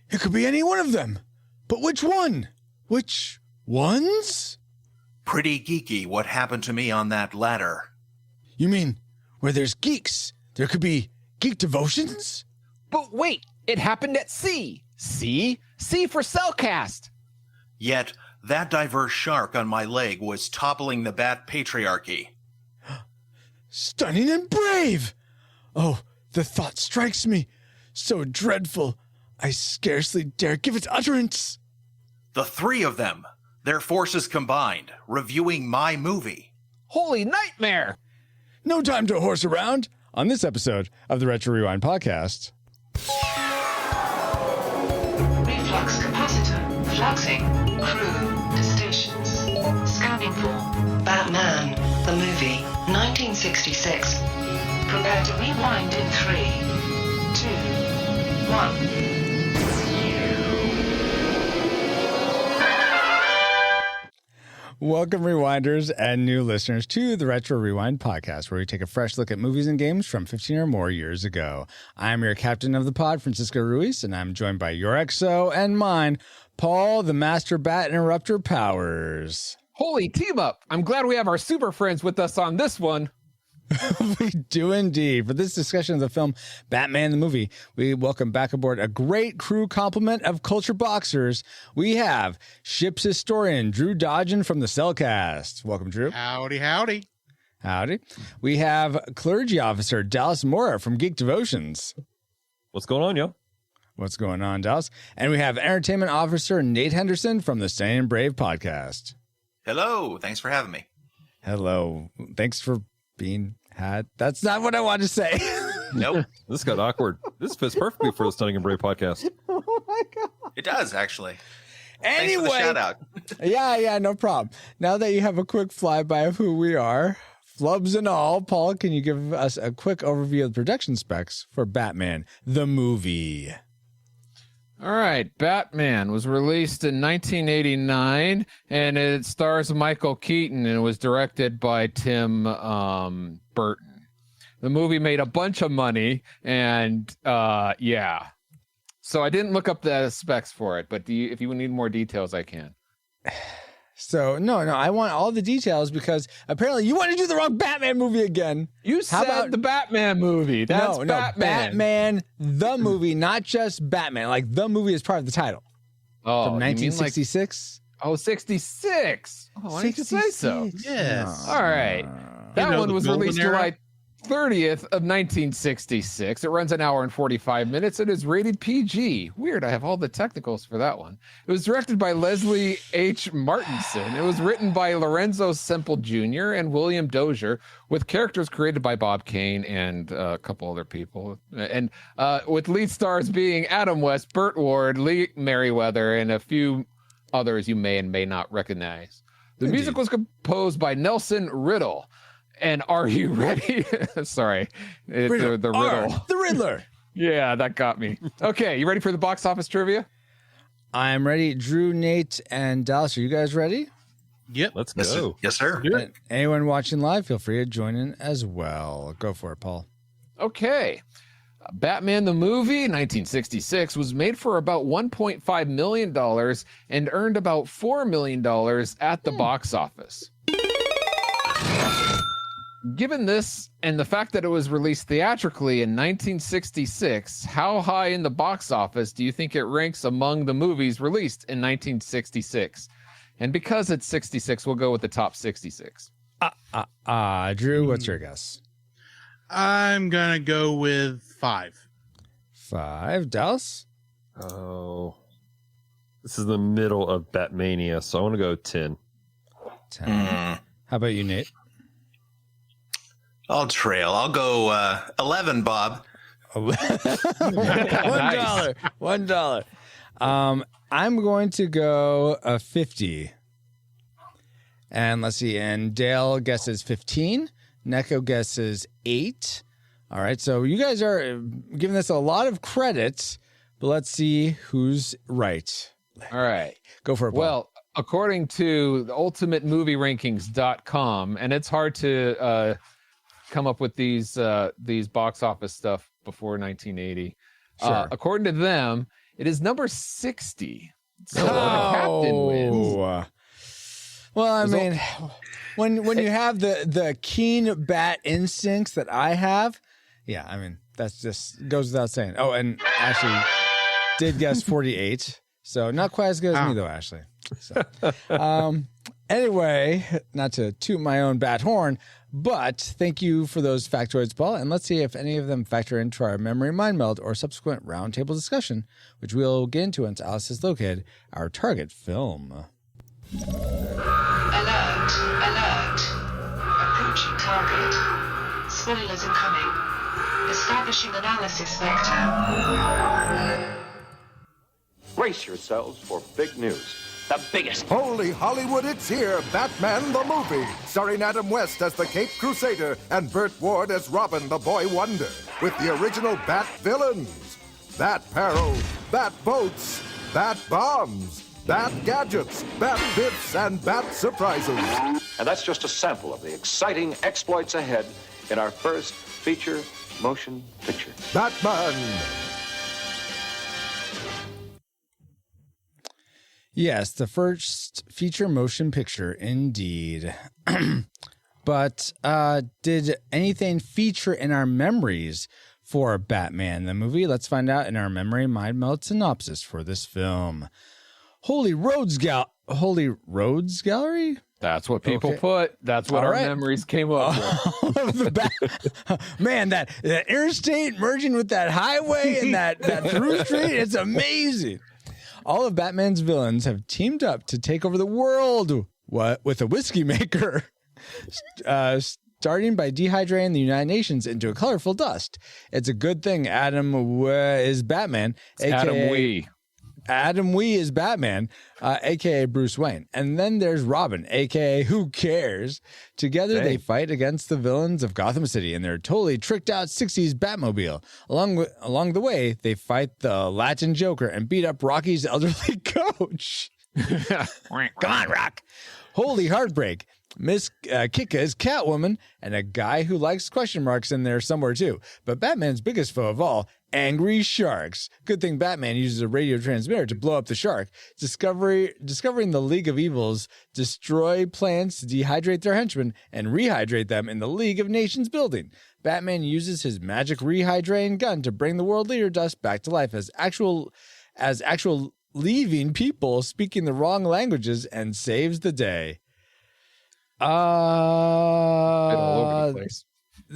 It could be any one of them. But which one? Which ones? Pretty geeky what happened to me on that ladder. You mean where there's geeks, there could be geek devotions? But wait, it happened at sea. C for Cellcast. Yet, that diverse shark on my leg was toppling the bat patriarchy. Stunning and brave! Oh, the thought strikes me. So dreadful, I scarcely dare give it utterance. The three of them, their forces combined, reviewing my movie. Holy nightmare! No time to horse around on this episode of the Retro Rewind podcast. Reflux capacitor, fluxing, crew to stations. Scanning for Batman, the movie, 1966. Prepare to rewind in 3, 2, 1. Welcome, Rewinders and new listeners, to the Retro Rewind podcast, where we take a fresh look at movies and games from 15 or more years ago. I'm your captain of the pod, Francisco Ruiz, and I'm joined by your XO and mine, Paul, the Master Bat Interrupter Powers. Holy team up! I'm glad we have our super friends with us on this one. We do indeed. For this discussion of the film Batman the Movie, we welcome back aboard a great crew complement of culture boxers. We have ship's historian Drew Dodgen from the Cellcast. Welcome, Drew. Howdy, howdy. Howdy. We have clergy officer Dallas Mora from Geek Devotions. What's going on, yo? What's going on, Dallas? And we have entertainment officer Nate Henderson from the Staying Brave podcast. Hello, thanks for having me. Hello. Thanks for being had. That's not what I wanted to say. Nope. This got awkward. This fits perfectly for the Stunning and Brave podcast. Oh my God. It does, actually. Anyway. Thanks for the shout out. Yeah, no problem. Now that you have a quick flyby of who we are, flubs and all, Paul, can you give us a quick overview of the production specs for Batman the Movie? All right, Batman was released in 1989, and it stars Michael Keaton and was directed by Tim Burton. The movie made a bunch of money, and yeah. So I didn't look up the specs for it, but if you need more details, I can. So, no, I want all the details because apparently you want to do the wrong Batman movie again. You said the Batman movie. That's no, Batman. Batman the movie, not just Batman. Like, the movie is part of the title. Oh, from 1966. Oh, 66. Oh, why didn't you say so? Yes. All right. That one was released July 30th of 1966. It runs an hour and 45 minutes. It is rated PG. Weird. I have all the technicals for that one. It was directed by Leslie H. Martinson. It was written by Lorenzo Semple Jr. and William Dozier, with characters created by Bob Kane and a couple other people. And with lead stars being Adam West, Burt Ward, Lee Merriweather, and a few others you may and may not recognize. The music was composed by Nelson Riddle. And are you ready? Sorry. The Riddle. The Riddler. Yeah, that got me. Okay, you ready for the box office trivia? I'm ready. Drew, Nate, and Dallas, are you guys ready? Yep. Let's go. Yes, sir. And anyone watching live, feel free to join in as well. Go for it, Paul. Okay. Batman the Movie, 1966, was made for about $1.5 million and earned about $4 million at the box office. Given this and the fact that it was released theatrically in 1966, how high in the box office do you think it ranks among the movies released in 1966? And because it's 66, we'll go with the top 66. Drew, what's your guess? I'm going to go with 5. 5. Dallas? Oh. This is the middle of Batmania, so I want to go 10. 10. How about you, Nate? I'll trail. I'll go 11, Bob. $1. $1. I'm going to go 50. And let's see. And Dale guesses 15. Neko guesses 8. All right. So you guys are giving this a lot of credit, but let's see who's right. All right. Go for it, Paul. Well, according to the ultimatemovierankings.com, and it's hard to come up with these box office stuff before 1980. According to them, It is number 60. So the captain wins. Well, I mean, when you have the keen bat instincts that I have, yeah, I mean, that's just goes without saying. Oh, and Ashley did guess 48, so not quite as good as me though, Ashley. So, anyway, not to toot my own bat horn, but thank you for those factoids, Paul, and let's see if any of them factor into our memory mind meld or subsequent roundtable discussion, which we'll get into once Alice has located our target film. Alert, alert. Approaching target. Spoilers incoming. Establishing analysis vector. Brace yourselves for big news. The biggest. Holy Hollywood, it's here! Batman the movie! Starring Adam West as the Caped Crusader and Burt Ward as Robin the Boy Wonder. With the original Bat villains. Bat Peril, Bat Boats, Bat Bombs, Bat Gadgets, Bat Bits, and Bat Surprises. And that's just a sample of the exciting exploits ahead in our first feature motion picture. Batman! Yes, the first feature motion picture, indeed. But did anything feature in our memories for Batman the movie? Let's find out in our memory mind meld synopsis for this film. Holy Roads Gallery? That's what people put. That's what our memories came up with. Man, that interstate merging with that highway and that through street, it's amazing. All of Batman's villains have teamed up to take over the world with a whiskey maker, starting by dehydrating the United Nations into a colorful dust. It's a good thing Adam is Batman, a.k.a. Adam Wee is Batman, a.k.a. Bruce Wayne. And then there's Robin, a.k.a. Who Cares? Together, they fight against the villains of Gotham City in their totally tricked-out 60s Batmobile. Along the way, they fight the Latin Joker and beat up Rocky's elderly coach. Come on, Rock. Holy heartbreak. Miss Kika is Catwoman, and a guy who likes question marks in there somewhere, too. But Batman's biggest foe of all, angry sharks. Good thing Batman uses a radio transmitter to blow up the shark. Discovering the League of Evils destroy plans to dehydrate their henchmen and rehydrate them in the League of Nations building. Batman uses his magic rehydrating gun to bring the world leader dust back to life as actual leaving people speaking the wrong languages and saves the day. All over the place.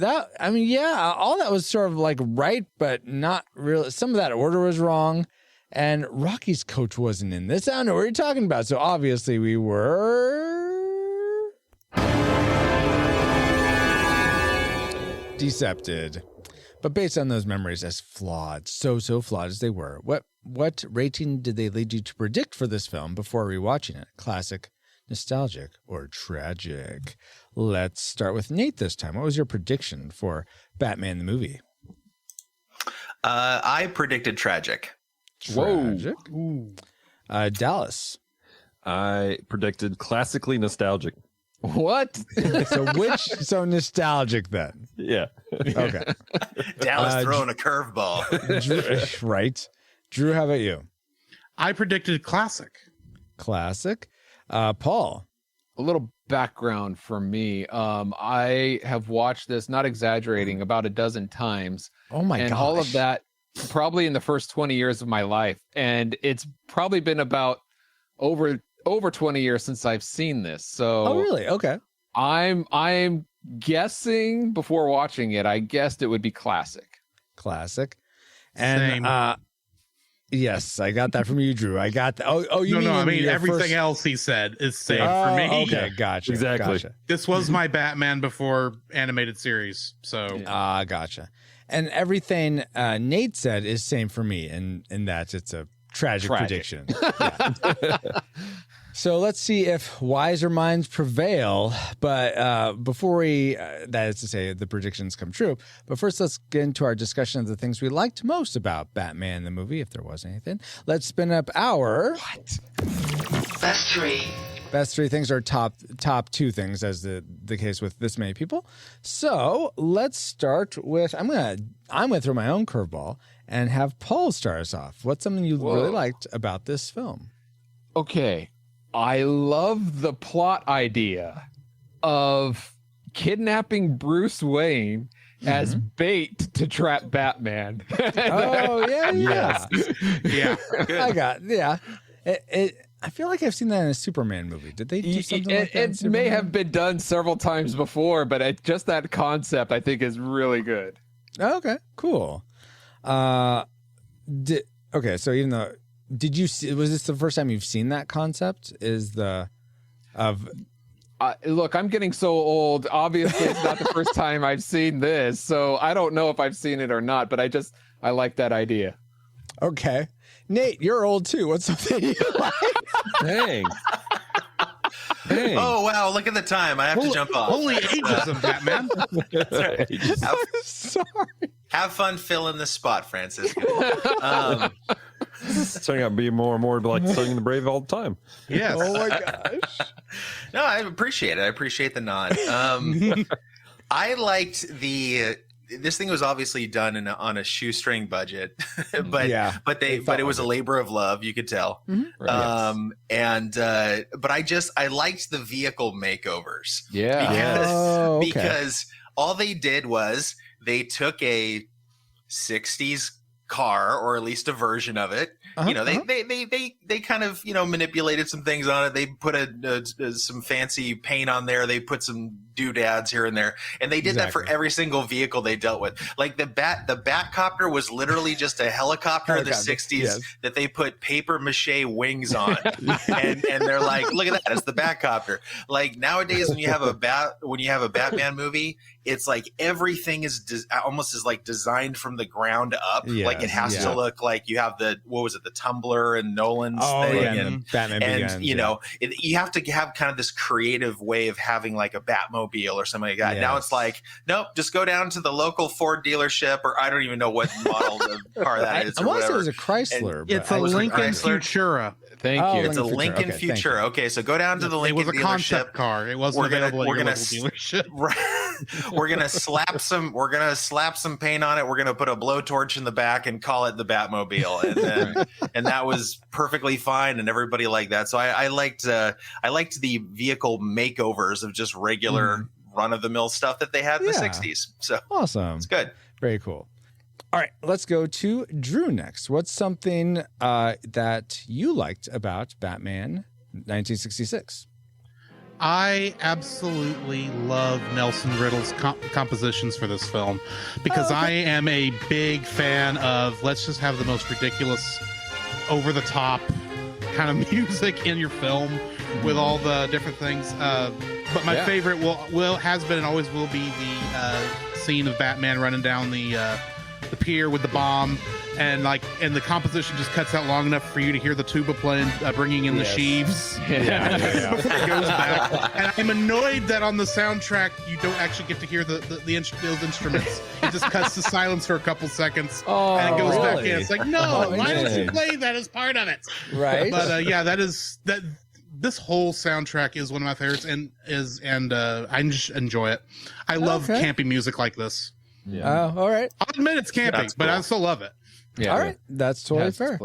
All that was sort of like right, but not really. Some of that order was wrong, and Rocky's coach wasn't in this. I don't know what you're talking about. So obviously we were decepted. But based on those memories as flawed, so flawed as they were, what rating did they lead you to predict for this film before rewatching it? Classic, nostalgic, or tragic? Let's start with Nate this time. What was your prediction for Batman the movie? I predicted tragic. Tragic. Dallas. I predicted classically nostalgic. What? So nostalgic then. Yeah. Okay. Dallas throwing a curveball. Right. Drew, how about you? I predicted classic. Classic. Paul. A little background for me. I have watched this, not exaggerating, about a dozen times. Oh my gosh. And all of that probably in the first 20 years of my life. And it's probably been about over 20 years since I've seen this. So oh, really? Okay. I'm guessing before watching it, I guessed it would be classic. Classic. And Same. Yes, I got that from you, Drew. I got that. You mean I mean everything first... else he said is same for me. Okay, gotcha. Exactly. Gotcha. This was my Batman before animated series, so gotcha. And everything Nate said is same for me, in that it's a tragic. prediction. Yeah. So let's see if wiser minds prevail. But before we, that is to say, the predictions come true. But first, let's get into our discussion of the things we liked most about Batman the movie, if there was anything. Let's spin up our Best three. Best three things are top two things, as the case with this many people. So let's start with I'm gonna throw my own curveball and have Paul start us off. What's something you really liked about this film? Okay. I love the plot idea of kidnapping Bruce Wayne as bait to trap Batman. Oh, yeah. Yeah. I feel like I've seen that in a Superman movie. Did they do something like that? It may have been done several times before, but just that concept I think is really good. Okay, cool. So even though, did you see? Was this the first time you've seen that concept? Look, I'm getting so old. Obviously, it's not the first time I've seen this, so I don't know if I've seen it or not. But I like that idea. Okay, Nate, you're old too. What's something you like? Dang. Oh, wow. Look at the time. I have to jump off. Holy ageism, Batman. Sorry. Have fun filling the spot, Francisco. It's turning out to be more and more like studying the brave all the time. Yes. Oh my gosh. No, I appreciate it. I appreciate the nod. I liked this thing was obviously done on a shoestring budget, but it was a labor of love. You could tell. Mm-hmm. But I liked the vehicle makeovers. Yeah. Because all they did was they took a 60s car, or at least a version of it. They kind of manipulated some things on it. They put some fancy paint on there. They put some doodads here and there, and they did that for every single vehicle they dealt with. Like the Batcopter was literally just a helicopter in the 60s that they put paper mache wings on, and they're like, look at that, it's the Batcopter. Like nowadays, when you have a Batman movie, it's like everything is almost like designed from the ground up. Like it has to look like you have the Tumbler and Nolan's thing, and Batman Begins, you have to have kind of this creative way of having like a Batmobile or something like that. Now it's like, nope, just go down to the local Ford dealership, or I don't even know what model of car that is. I want to say it was a Chrysler. It's a Lincoln Futura. Thank you. It's a Lincoln Futura. Okay, so go down to the Lincoln dealership. It was a concept car. It wasn't available at your local dealership. We're gonna slap some paint on it. We're gonna put a blowtorch in the back and call it the Batmobile, and that was perfectly fine, and everybody liked that. So I liked the vehicle makeovers of just regular run of the mill stuff that they had in the 60s. So awesome. It's good. Very cool. All right, let's go to Drew next. What's something that you liked about Batman 1966? I absolutely love Nelson Riddle's compositions for this film, because I am a big fan of, let's just have the most ridiculous, over-the-top kind of music in your film with all the different things. But my favorite has been and always will be the scene of Batman running down the pier with the bomb, and the composition just cuts out long enough for you to hear the tuba playing, bringing in the sheaves before it goes back. And I'm annoyed that on the soundtrack you don't actually get to hear those instruments. It just cuts to silence for a couple seconds, and it goes back in. It's like, no, why don't you play that as part of it? Right. But that. This whole soundtrack is one of my favorites, and I just enjoy it. I love campy music like this. Yeah. All right. I'll admit it's camping, but I still love it. Yeah. All right. That's totally fair.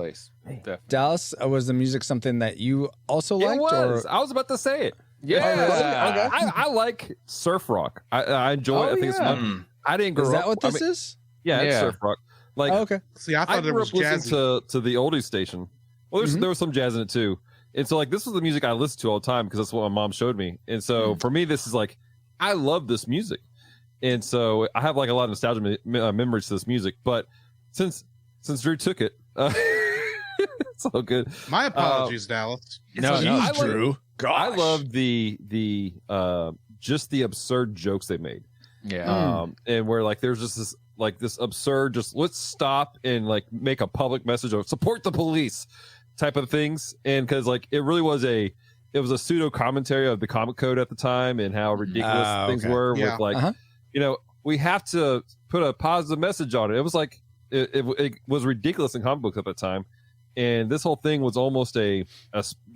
Dallas, was the music something that you also liked? It was. I was about to say it. Yeah. Okay. I like surf rock. I enjoy it. I think it's fun. I didn't grow up. Is that what this is? Yeah, it's surf rock. Like, okay. See, I thought it was jazzy. To the oldies station. Well, there was some jazz in it too. And so, like, this was the music I listened to all the time because that's what my mom showed me. And so, for me, this is like, I love this music. And so, I have like a lot of nostalgia memories to this music. But since Drew took it, it's all good. My apologies, Dallas. No, Drew. Gosh. I love the just the absurd jokes they made. Yeah. And where like there's just this absurd, just let's stop and like make a public message of support the police type of things. And because like it really was a pseudo commentary of the comic code at the time and how ridiculous things were with like we have to put a positive message on it. It was like it was ridiculous in comic books at that time. And this whole thing was almost the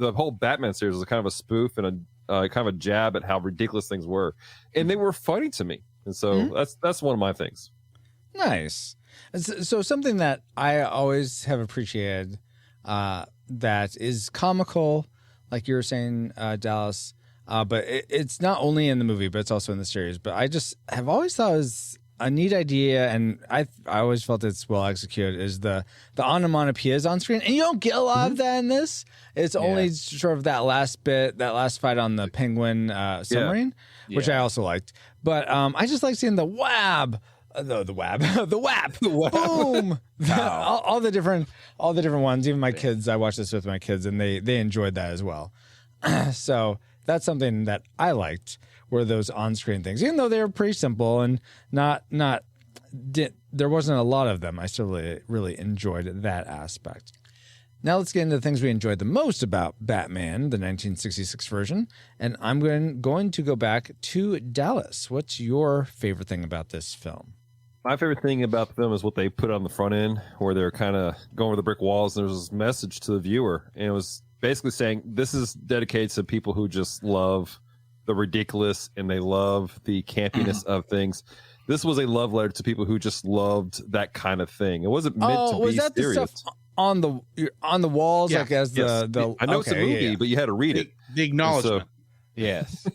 whole Batman series was a kind of a spoof and a kind of a jab at how ridiculous things were, and they were funny to me. And so that's one of my things. Nice. So something that I always have appreciated that is comical, like you were saying, Dallas, but it's not only in the movie, but it's also in the series. But I just have always thought it was a neat idea, and I always felt it's well executed, is the onomatopoeias on screen. And you don't get a lot of that in this. It's only sort of that last bit, that last fight on the penguin submarine, which I also liked. But I just like seeing the wab. The whap, boom, all the different ones. Even my kids, I watched this with my kids, and they enjoyed that as well. So that's something that I liked, were those on-screen things, even though they were pretty simple and there wasn't a lot of them. I still really enjoyed that aspect. Now let's get into the things we enjoyed the most about Batman, the 1966 version. And I'm going to go back to Dallas. What's your favorite thing about this film? My favorite thing about the film is what they put on the front end, where they're kind of going over the brick walls. And there's this message to the viewer. And it was basically saying, this is dedicated to people who just love the ridiculous and they love the campiness of things. This was a love letter to people who just loved that kind of thing. It wasn't meant to be was that serious. The stuff on the walls, like as the I know it's a movie, but you had to read it. The acknowledgement. Yes.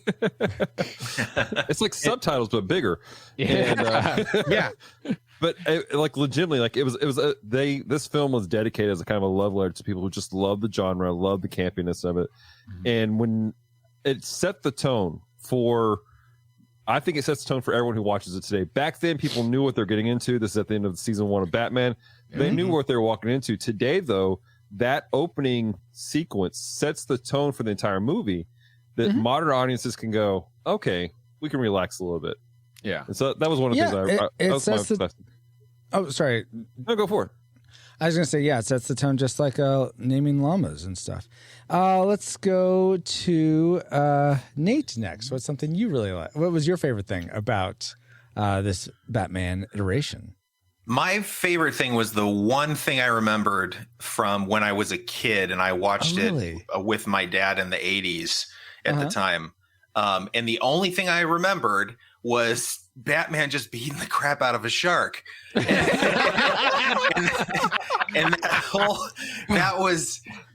It's like subtitles, but bigger. Yeah. And, but like legitimately, like this film was dedicated as a kind of a love letter to people who just love the genre, love the campiness of it. And when it set the tone for, I think it sets the tone for everyone who watches it today. Back then, people knew what they're getting into. This is at the end of season 1 of Batman. They knew what they were walking into. Today, though, that opening sequence sets the tone for the entire movie, that modern audiences can go, okay, we can relax a little bit. Yeah. And so that was one of the things that was Oh, sorry. No, go for it. I was going to say, it sets the tone just like naming llamas and stuff. Let's go to Nate next. What's something you really like? What was your favorite thing about this Batman iteration? My favorite thing was the one thing I remembered from when I was a kid and I watched it with my dad in the 80s at the time. And the only thing I remembered was Batman just beating the crap out of a shark. And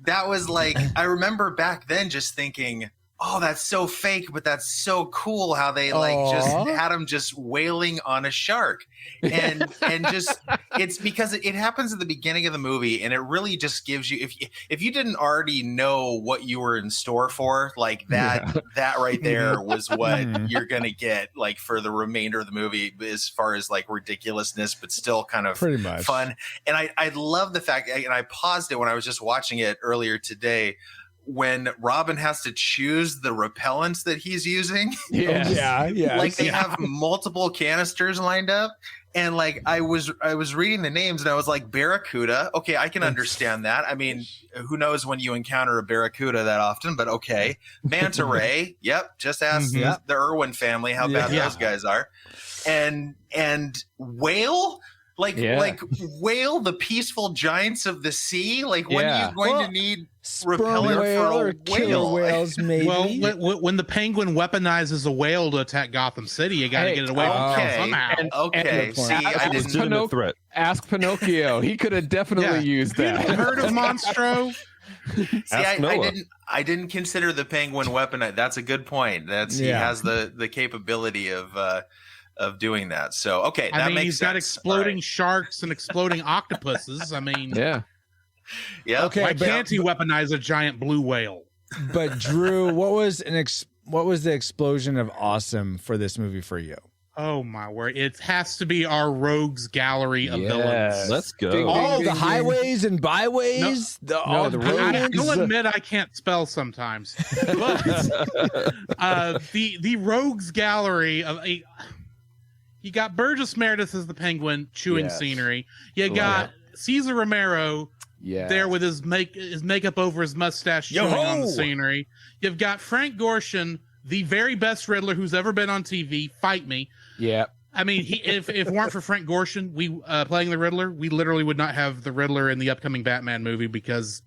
that was like, I remember back then just thinking, oh, that's so fake, but that's so cool how they just had him just wailing on a shark. And just, it's because it happens at the beginning of the movie, and it really just gives you, if you didn't already know what you were in store for, like that right there was what you're going to get like for the remainder of the movie, as far as like ridiculousness, but still kind of pretty much fun. And I love the fact, and I paused it when I was just watching it earlier today, when Robin has to choose the repellents that he's using. Like they have multiple canisters lined up, and like I was reading the names and I was like, Barracuda, okay, I can understand that. I mean, who knows when you encounter a Barracuda that often, but okay. Manta Ray, yep, just ask the Irwin family how bad those guys are. And whale, like whale, the peaceful giants of the sea. Like when are you going to need repellent for a whale? Whales, maybe. Well, when the penguin weaponizes a whale to attack Gotham City, you got to get it away from him somehow. See, I didn't threat. Ask Pinocchio. He could have definitely used that. You heard of Monstro? See, I didn't consider the penguin weapon. That's a good point. He has the capability of doing that. So that makes sense. He's got exploding sharks and exploding octopuses. I mean, yeah. Okay. Why can't he weaponize a giant blue whale? But Drew, what was the explosion of awesome for this movie for you? Oh my word! It has to be our rogues gallery of villains. Let's go. All the highways and byways. I'll admit I can't spell sometimes. But the rogues gallery of you got Burgess Meredith as the Penguin chewing scenery. You got Cesar Romero there with his makeup over his mustache chewing on the scenery. You've got Frank Gorshin, the very best Riddler who's ever been on TV. Fight me. Yeah. I mean, if it weren't for Frank Gorshin, we playing the Riddler, we literally would not have the Riddler in the upcoming Batman movie because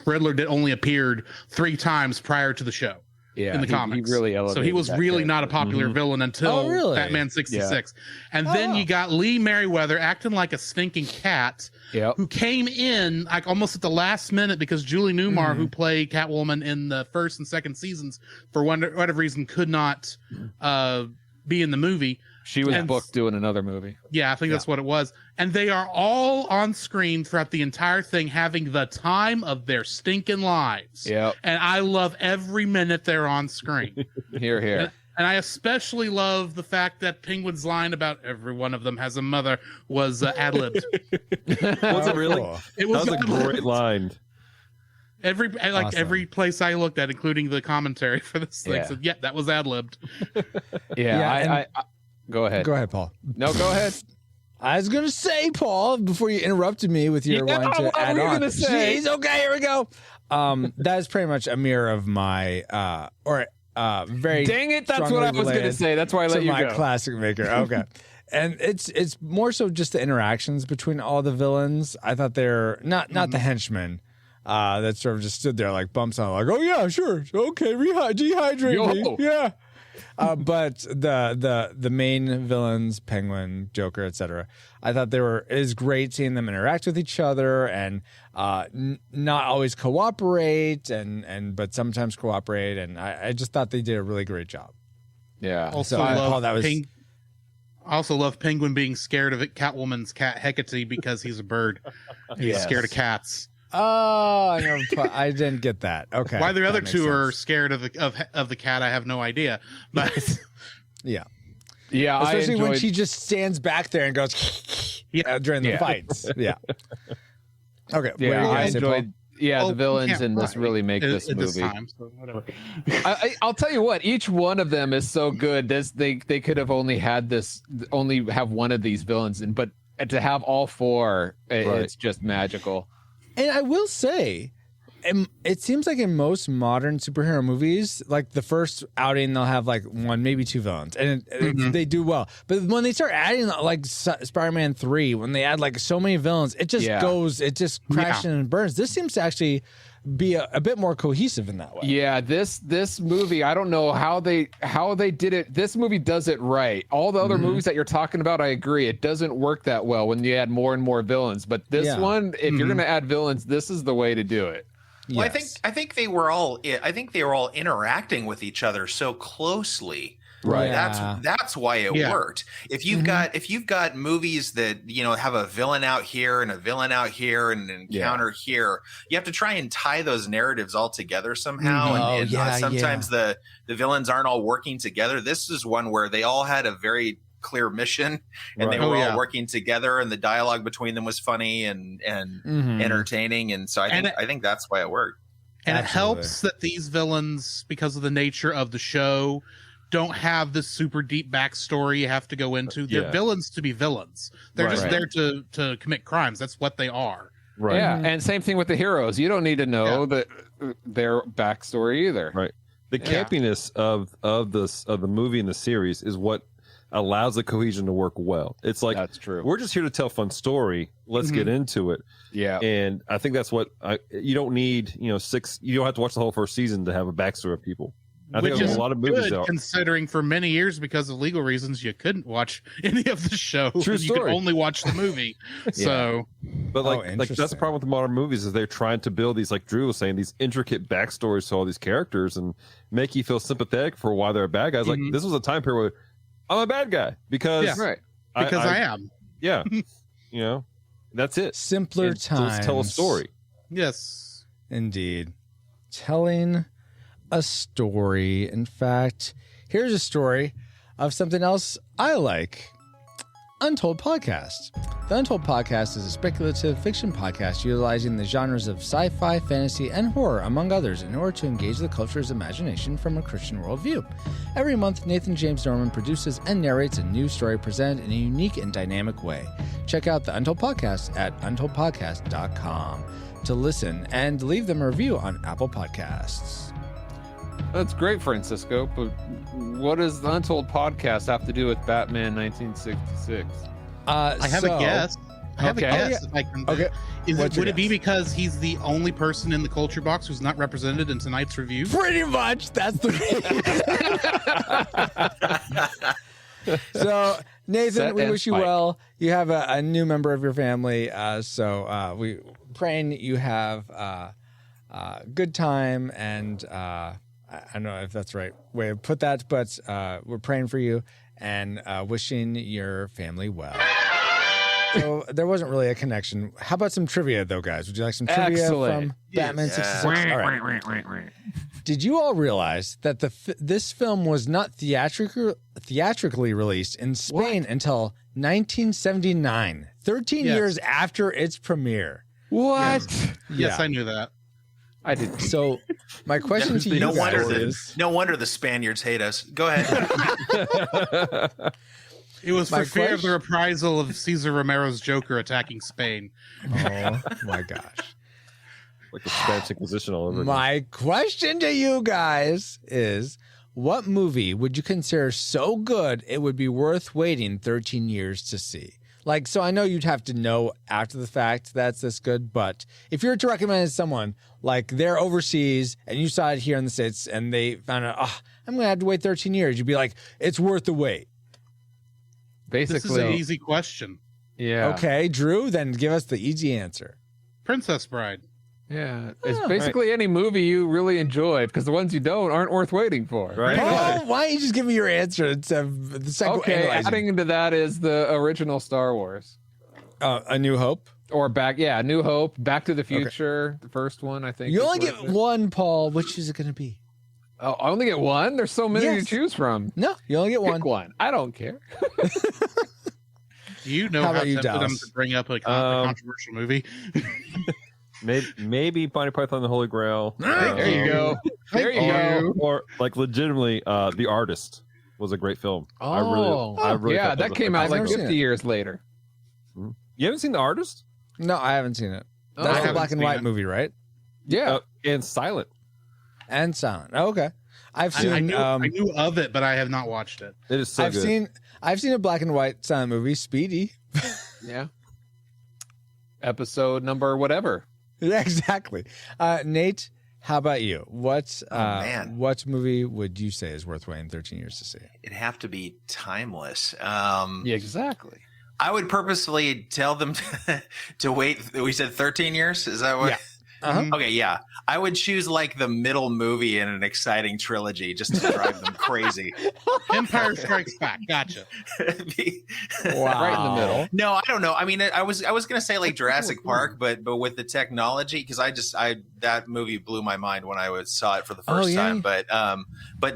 Riddler only appeared 3 times prior to the show. in the comics. He really so he elevated was that really not a character. popular villain until Batman 66. And then you got Lee Merriweather acting like a stinking cat who came in like almost at the last minute because Julie Newmar, who played Catwoman in the first and second seasons, for whatever reason could not be in the movie. She was booked doing another movie. Yeah, I think that's what it was. And they are all on screen throughout the entire thing, having the time of their stinking lives. Yep. And I love every minute they're on screen. Here, here. And I especially love the fact that Penguin's line about every one of them has a mother was ad-libbed. Was it really? It was a great line. Every place I looked at, including the commentary for this thing, said, that was ad-libbed. I go ahead. Go ahead, Paul. No, go ahead. I was going to say, Paul, before you interrupted me with your one to add on. Jeez, okay, here we go. That is pretty much a mirror of my, very. Dang it, that's what I was going to say. That's why I let you my go. Classic maker. Okay. And it's more so just the interactions between all the villains. I thought they're not the henchmen. That sort of just stood there like bumps on, like, oh yeah, sure, okay, dehydrate me, yeah. But the main villains, Penguin, Joker, etc. I thought it was great seeing them interact with each other and not always cooperate but sometimes cooperate, and I just thought they did a really great job. Yeah. I also love Penguin being scared of Catwoman's cat Hecate because he's a bird. He's scared of cats. Oh, I didn't get that. Okay. Why the other two are scared of the cat, I have no idea. But yeah, especially when she just stands back there and goes during the fights. Yeah. Okay. Yeah, I enjoyed. The villains in this really make this movie. This time, so whatever. I'll tell you what, each one of them is so good. They could have only have one of these villains, but to have all four, it's just magical. And I will say, it seems like in most modern superhero movies, like the first outing, they'll have like one, maybe two villains, and they do well. But when they start adding, like Spider-Man 3, when they add like so many villains, it just crashes and burns. This seems to actually be a bit more cohesive in that way. Yeah, this movie, I don't know how they did it. This movie does it right. All the other movies that you're talking about, I agree, it doesn't work that well when you add more and more villains. But this one, if you're going to add villains, this is the way to do it. Well, I think they were all interacting with each other so closely. Right. That's why it worked. If you've got movies that, have a villain out here and a villain out here and an encounter here, you have to try and tie those narratives all together somehow. Sometimes the villains aren't all working together. This is one where they all had a very clear mission and they were all working together, and the dialogue between them was funny and entertaining. And so I think that's why it worked. And it helps that these villains, because of the nature of the show, don't have this super deep backstory you have to go into. They're villains to be villains. They're just there to commit crimes. That's what they are. Right. Yeah, and same thing with the heroes. You don't need to know their backstory either. Right. The campiness of the movie and the series is what allows the cohesion to work well. It's like, that's true. We're just here to tell a fun story. Let's get into it. Yeah. And I think that's what you don't need, you don't have to watch the whole first season to have a backstory of people. I think there's a lot of movies good, considering for many years, because of legal reasons, you couldn't watch any of the show. True you story. could only watch the movie. So, but like that's the problem with the modern movies is they're trying to build these, like Drew was saying, these intricate backstories to all these characters and make you feel sympathetic for why they're bad guys. Like this was a time period where I'm a bad guy because I am. Yeah, that's it. Simpler times. Let's tell a story. Yes, indeed, telling a story. In fact, here's a story of something else I like. Untold Podcast. The Untold Podcast is a speculative fiction podcast utilizing the genres of sci-fi, fantasy, and horror, among others, in order to engage the culture's imagination from a Christian worldview. Every month, Nathan James Norman produces and narrates a new story presented in a unique and dynamic way. Check out the Untold Podcast at untoldpodcast.com to listen and leave them a review on Apple Podcasts. That's great, Francisco, but what does the Untold Podcast have to do with Batman 1966? I have a guess. I have a Okay. guess. If I can, Okay. What's your Would it be guess? because he's the only person in the culture box who's not represented in tonight's review? Pretty much. That's the. So, Nathan, Set we and wish you spike. well. You have a new member of your family. So we praying you have good time, and I don't know if that's the right way to put that, but we're praying for you and wishing your family well. So there wasn't really a connection. How about some trivia, though, guys? Would you like some trivia Excellent. from Batman Yeah. 66? All right. Did you all realize that this film was not theatrically released in Spain until 1979, 13 Yes. years after its premiere? What? Yes, I knew that. I did. So my question to you No guys wonder, is, no wonder the Spaniards hate us. Go ahead. It was My for fear of question- the reprisal of Cesar Romero's Joker attacking Spain. oh my gosh. Like the Spanish Inquisition all over again. My question to you guys is, what movie would you consider so good it would be worth waiting 13 years to see? Like, so I know you'd have to know after the fact that's this good, but if you were to recommend it to someone, like they're overseas and you saw it here in the States and they found out, I'm going to have to wait 13 years, you'd be like, it's worth the wait. This is Basically, an easy question. yeah. Okay, Drew, then give us the easy answer. Princess Bride. Yeah. It's basically any movie you really enjoy, because the ones you don't aren't worth waiting for. Right? Paul, why don't you just give me your answer instead of the second Okay, adding into that is the original Star Wars. A New Hope? Or New Hope, Back to the Future, the first one, I think. You is only what get it is. one, Paul. Which is it going to be? Oh, I only get one? There's so many Yes. to choose from. No, you only get one. Pick one. I don't care. Do you know How how, about you, tempted I'm Dallas? to bring up a controversial movie? Maybe Monty Python and the Holy Grail. There you go. There you go. Or like legitimately, The Artist was a great film. I really yeah, thought that was came a out I've like never seen 50 it. years later. You haven't seen The Artist? No, I haven't seen it. Oh. That's I the haven't black and seen white it. movie, right? Yeah. And Silent. And silent. Oh, okay. I've seen. I knew of it, but I have not watched it. It is so I've good. seen a black and white silent movie, Speedy. Yeah. Episode number whatever. Yeah, exactly. Nate, how about you? What man. what movie would you say is worth waiting 13 years to see? It'd have to be timeless. Yeah, exactly. I would purposefully tell them to wait. We said 13 years. Is that what? Yeah. Uh-huh. Okay, yeah. I would choose like the middle movie in an exciting trilogy just to drive them crazy. Empire Strikes Back. Gotcha. Wow. Right in the middle. No, I don't know. I mean, I was gonna say like Jurassic Park, but with the technology, because that movie blew my mind when I saw it for the first time. But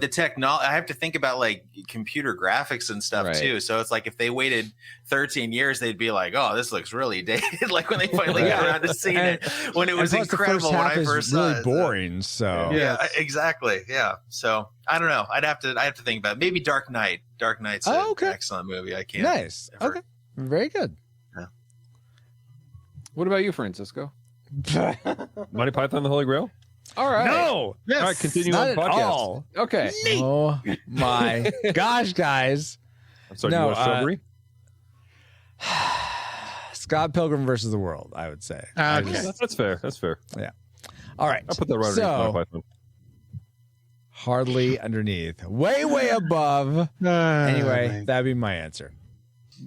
the technology, I have to think about like computer graphics and stuff Right. too. So it's like if they waited 13 years, they'd be like, oh, this looks really dated. Like when they finally got around to seeing it, when it was And plus the incredible first when half I is first really saw it. boring. So Yeah, exactly. Yeah. So I don't know. I have to think about it. Maybe Dark Knight. Dark Knight's an excellent movie. I can't. nice. ever- Okay, very good. What about you, Francisco? Monty Python and the Holy Grail? All right. No, Yes. All right, continue not on at the podcast. all. Okay. Oh my gosh, guys! I'm sorry, No, do you want strawberry? Scott Pilgrim versus the World, I would say. Okay. That's fair. That's fair. All right, I'll put that right so, underneath Monty Python. hardly underneath, way above. Anyway, that'd be my answer.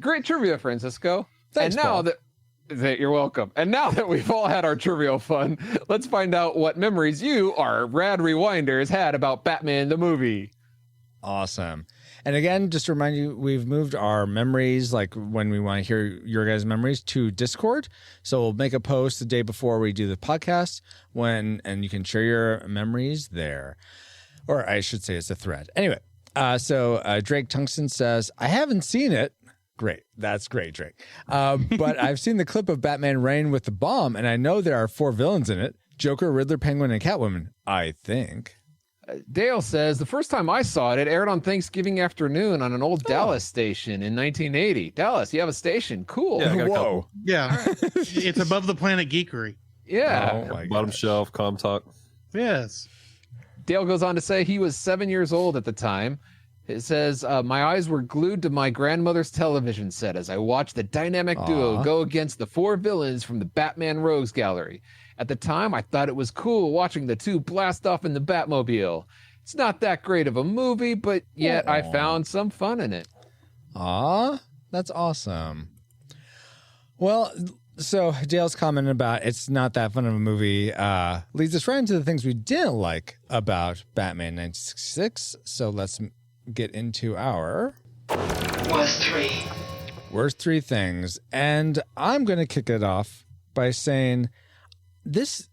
Great trivia, Francisco. Thanks, and now Paul. that you're welcome. And now that we've all had our trivial fun, let's find out what memories you, our rad rewinders, had about Batman the movie. Awesome. And again, just to remind you, we've moved our memories, like when we want to hear your guys' memories, to Discord. So we'll make a post the day before we do the podcast and you can share your memories there. Or I should say it's a thread. Anyway, so Drake Tungsten says, I haven't seen it. Great. That's great, Drake. But I've seen the clip of Batman Reign with the bomb, and I know there are 4 villains in it. Joker, Riddler, Penguin, and Catwoman, I think. Dale says, the first time I saw it, it aired on Thanksgiving afternoon on an old Dallas station in 1980. Dallas, you have a station. Cool. Yeah, I got a Whoa. couple. Yeah. It's above the planet geekery. Yeah. Oh, my Bottom gosh. shelf, com talk. Yes. Dale goes on to say he was 7 years old at the time, It says, my eyes were glued to my grandmother's television set as I watched the dynamic duo go against the 4 villains from the Batman Rogues Gallery. At the time, I thought it was cool watching the two blast off in the Batmobile. It's not that great of a movie, but yet I found some fun in it. Aw, that's awesome. Well, so Dale's comment about it's not that fun of a movie leads us right into the things we didn't like about Batman 1966. So let's get into our worst 3 things. And I'm going to kick it off by saying this.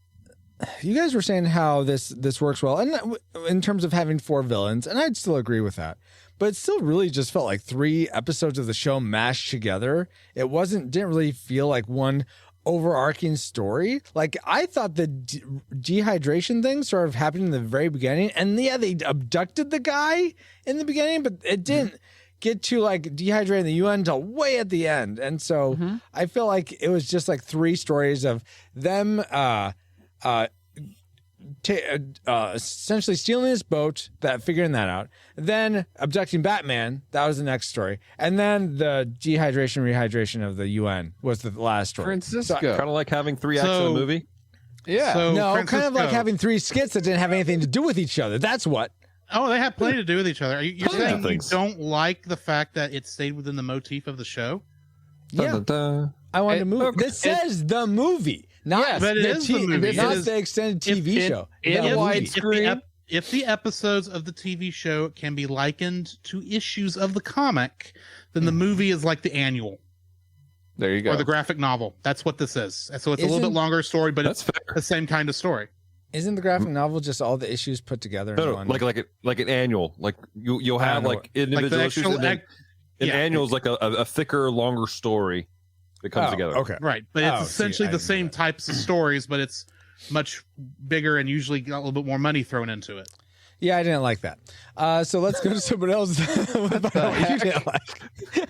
You guys were saying how this works well, and in terms of having 4 villains, and I'd still agree with that. But it still really just felt like 3 episodes of the show mashed together. It didn't really feel like one overarching story. Like, I thought the dehydration thing sort of happened in the very beginning, and yeah, they abducted the guy in the beginning, but it didn't get to like dehydrating the UN until way at the end. And so I feel like it was just like 3 stories of them essentially stealing this boat, figuring that out, then abducting Batman, that was the next story, and then the rehydration of the UN was the last story. Francisco. Kind of like having 3 acts in a movie. Yeah. So No, Francisco, kind of like having 3 skits that didn't have anything to do with each other. That's what. Oh, they have plenty to do with each other. You're saying you things. don't like the fact that it stayed within the motif of the show? Yeah. Dun-dun-dun. I wanted to move. This says the movie, not but it is the movie. not It is- the extended TV show. in The movie. widescreen. If the episodes of the TV show can be likened to issues of the comic, then the movie is like the annual There you go. or the graphic novel. That's what this is. So it's a little bit longer story, but That's it's fair. the same kind of story. Isn't the graphic novel just all the issues put together? No, in no, one? like an annual. Like you'll I have don't know. like individual the issues, actual and then an yeah. annual is like a thicker, longer story that comes together. Okay. Right. But it's Oh, essentially see, I the didn't same know that. types of stories, but it's much bigger and usually got a little bit more money thrown into it. Yeah, I didn't like that. So let's go to someone else. What about you didn't like?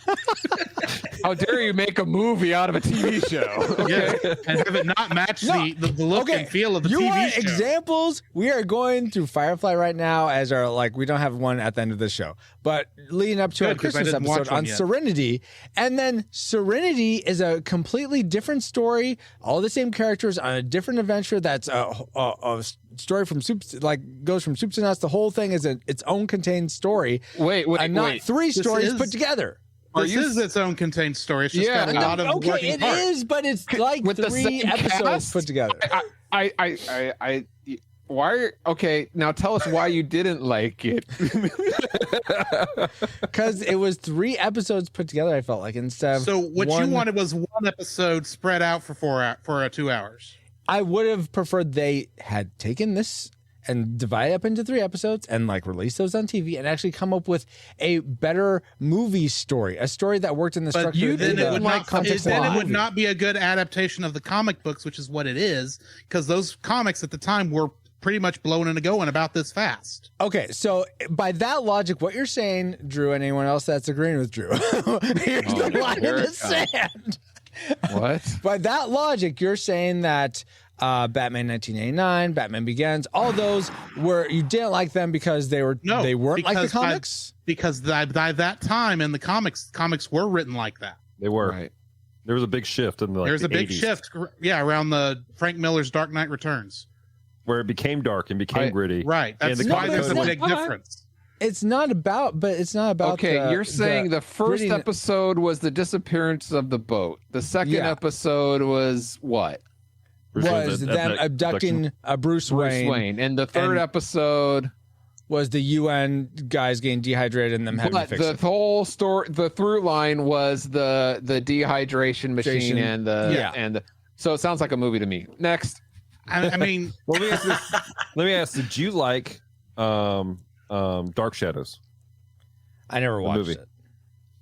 How dare you make a movie out of a TV show? Yeah. And have it not match the look and feel of the you TV want show. examples? We are going through Firefly right now as our we don't have one at the end of the show, but leading up to our Good, 'cause I Christmas didn't watch episode one on yet. Serenity, and then Serenity is a completely different story, all the same characters on a different adventure. That's a story from soup, goes from soup to nuts. The whole thing is its own contained story. Wait, and not 3 stories put together. This is its own contained story. It's just Yeah, got a lot of Okay, working it parts. is, but it's like With the 3 same episodes cast? put together. Why? Okay, now tell us why you didn't like it. Because it was 3 episodes put together. I felt like instead of So what one, you wanted was one episode spread out for 2 hours. I would have preferred they had taken this and divided up into 3 episodes and release those on TV and actually come up with a better movie story, a story that worked in the But structure. then it would not. context Then of it the would movie. not be a good adaptation of the comic books, which is what it is, because those comics at the time were pretty much blown into going about this fast. Okay, so by that logic, what you're saying, Drew, and anyone else that's agreeing with Drew, here's the line in the sand. What? By that logic, you're saying that Batman 1989, Batman Begins, all those you didn't like them because they weren't like the comics? Because by that time in the comics were written like that. They were. Right. There was a big shift in the There's a big 80s, shift, around the Frank Miller's Dark Knight Returns. where it became dark and became gritty. Right. That's And the why comic there's a code big was- difference. It's not about. Okay, you're saying the first gritty- episode was the disappearance of the boat. The second Yeah. episode was what? was them abducting Bruce Wayne. And the third And- episode was the UN guys getting dehydrated and them having to but fix the it. whole story, the through line was the dehydration machine and so it sounds like a movie to me. Next. I mean, Well, let me ask, did you like Dark Shadows? I never watched movie. it.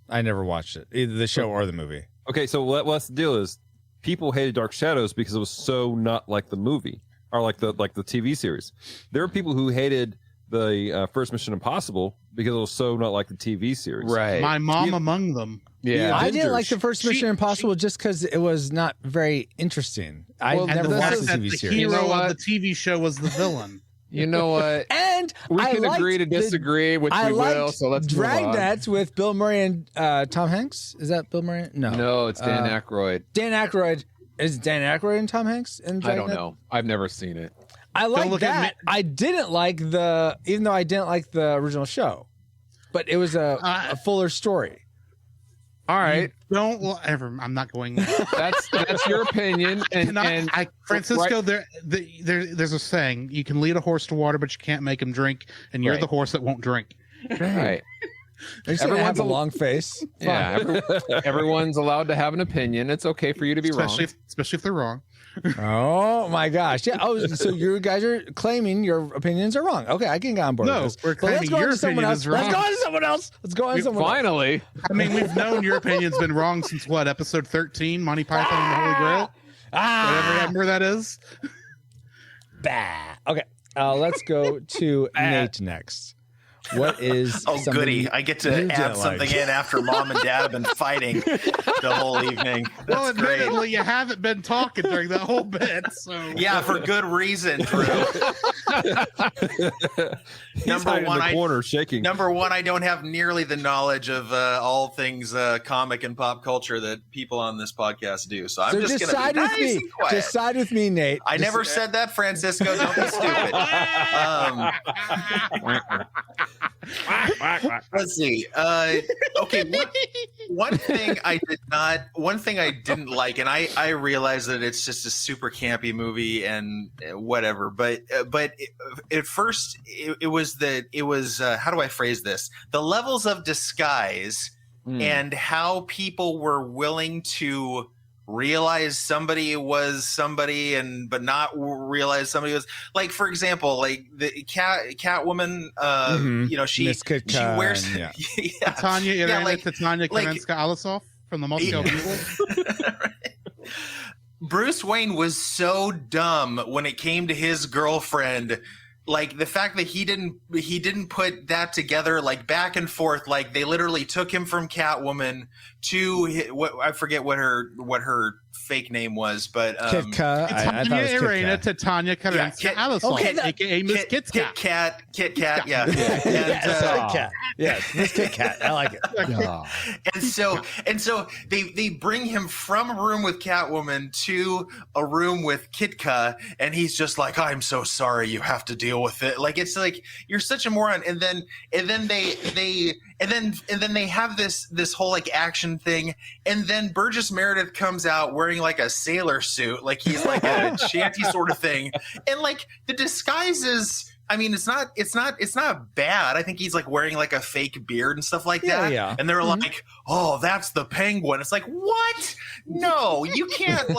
I never watched it, either the show or the movie. Okay, so what's the deal is people hated Dark Shadows because it was so not like the movie or like the TV series. There are people who hated the first Mission Impossible because it was so not like the TV series. Right. my mom among them. Yeah. I didn't Avengers. like the first Mission Impossible just because it was not very interesting. I Well, never this watched is- the That TV the series. You know hero what? of the TV show was the villain. You know what? And we can agree to disagree, which we will. So let's Dragnets with Bill Murray and Tom Hanks. Is that Bill Murray? No, it's Dan Aykroyd. Dan Aykroyd. Is Dan Aykroyd and Tom Hanks in Dragnet? I don't know. I've never seen it. I like that. I didn't like even though I didn't like the original show, but it was a fuller story. All right. I'm not going. That's your opinion. Francisco, there's a saying: you can lead a horse to water, but you can't make him drink. And you're the horse that won't drink. Right. Everyone has a long face. Yeah. Everyone's allowed to have an opinion. It's okay for you to be wrong, especially if they're wrong. Oh my gosh! Yeah. Oh, so you guys are claiming your opinions are wrong? Okay, I can get on board. No, with this. We're claiming your opinion is wrong. Let's go on to someone else. Finally. I mean, we've known your opinion's been wrong since what, episode 13, Monty Python and the Holy Grail. Whatever number that is. Bah. Okay. Let's go to Nate next. What is goody. I get to add something in after mom and dad have been fighting the whole evening. That's admittedly, great. You haven't been talking during that whole bit. So yeah, for good reason, Drew. Number one, I don't have nearly the knowledge of all things comic and pop culture that people on this podcast do. So I'm just going to be nice and quiet. Just side with me, Nate. I never said that, Francisco. Don't be stupid. Let's see. Okay, one thing I didn't like, and I realize that it's just a super campy movie and whatever, but at first it was how do I phrase this? The levels of disguise and how people were willing to realize somebody was somebody but not realize somebody was, like, for example, like the Catwoman, she wears Tanya Karenska-Alisov from the Moscow Mule. Bruce Wayne was so dumb when it came to his girlfriend. Like the fact that he didn't put that together, like back and forth, like they literally took him from Catwoman to I forget what her fake name was, but Tanya Irena to Tanya Karenska-Alisov, aka Miss Kit Kat. Kit Kat, yeah. Yes, Miss Kit Kat. I like it. And so they bring him from a room with Catwoman to a room with Kitka, and he's just like, I'm so sorry you have to deal with it. Like, it's like, you're such a moron. And then they have this whole like action thing, and then Burgess Meredith comes out wearing like a sailor suit, like he's like a shanty sort of thing, and like the disguise is, I mean, it's not bad. I think he's like wearing like a fake beard and stuff like that. Yeah. And they're like, oh, that's the Penguin. It's like, what? No, you can't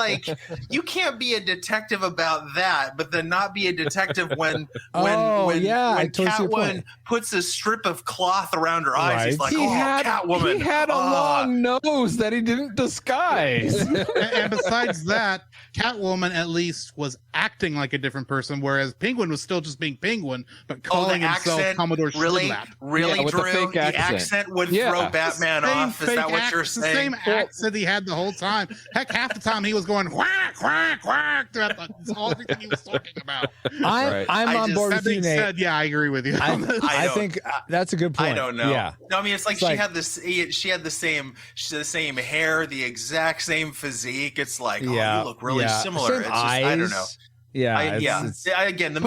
be a detective about that, but then not be a detective when Catwoman puts a strip of cloth around her eyes. Right. He's like, Catwoman. He had a long nose that he didn't disguise. And besides that, Catwoman at least was acting like a different person, whereas Penguin was still just being Penguin, but calling himself Commodore Schlidlap. Really, Drew? The accent would throw Batman off. Is that what you're saying? The same accent he had the whole time. Heck, half the time he was going quack, quack, quack. That's all he was talking about. I'm on board with you, Nate. Yeah, I agree with you. I think that's a good point. I don't know. Yeah. No, I mean, it's like she had the same hair, the exact same physique. It's like, you look really similar. Same it's just, eyes. I don't know. Yeah, Again, the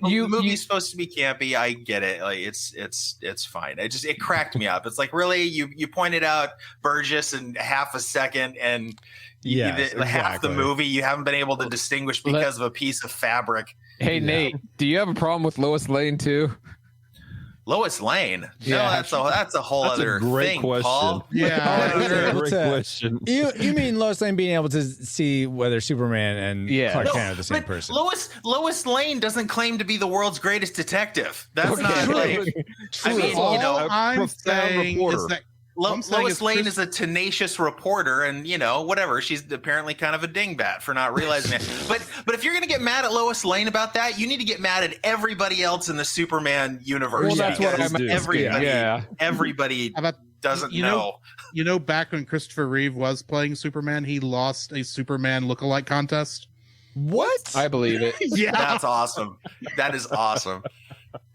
movie's supposed to be campy. I get it. Like it's fine. It cracked me up. It's like, really, you pointed out Burgess in half a second, and half the movie you haven't been able to distinguish because of a piece of fabric. Hey, Nate, do you have a problem with Lois Lane too? Lois Lane? Yeah, no, that's a whole other thing, question. Paul. Yeah, great question. You mean Lois Lane being able to see whether Superman and Clark Kent are the same person? Lois Lane doesn't claim to be the world's greatest detective. That's not like. I mean, I'm saying is that Lois Lane is a tenacious reporter, and whatever. She's apparently kind of a dingbat for not realizing it. But if you're gonna get mad at Lois Lane about that, you need to get mad at everybody else in the Superman universe. Well, that's what I'm everybody doesn't know. Back when Christopher Reeve was playing Superman, he lost a Superman lookalike contest. What? I believe it. Yeah, that's awesome. That is awesome.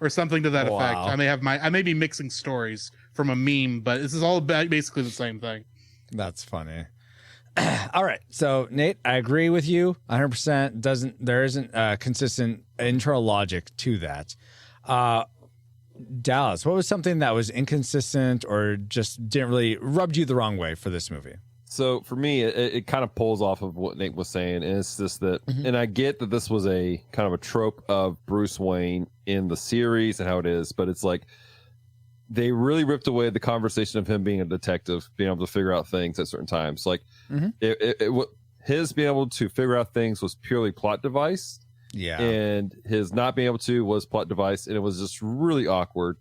or something to that effect. Wow. I may be mixing stories from a meme, but this is all basically the same thing. That's funny. All right. So, Nate, I agree with you 100%. There isn't a consistent internal logic to that. Dallas, what was something that was inconsistent or just didn't really rubbed you the wrong way for this movie? So for me, it kind of pulls off of what Nate was saying. And it's just that, and I get that this was a kind of a trope of Bruce Wayne in the series and how it is, but it's like they really ripped away the conversation of him being a detective, being able to figure out things at certain times. Like his being able to figure out things was purely plot device. Yeah. And his not being able to was plot device. And it was just really awkward.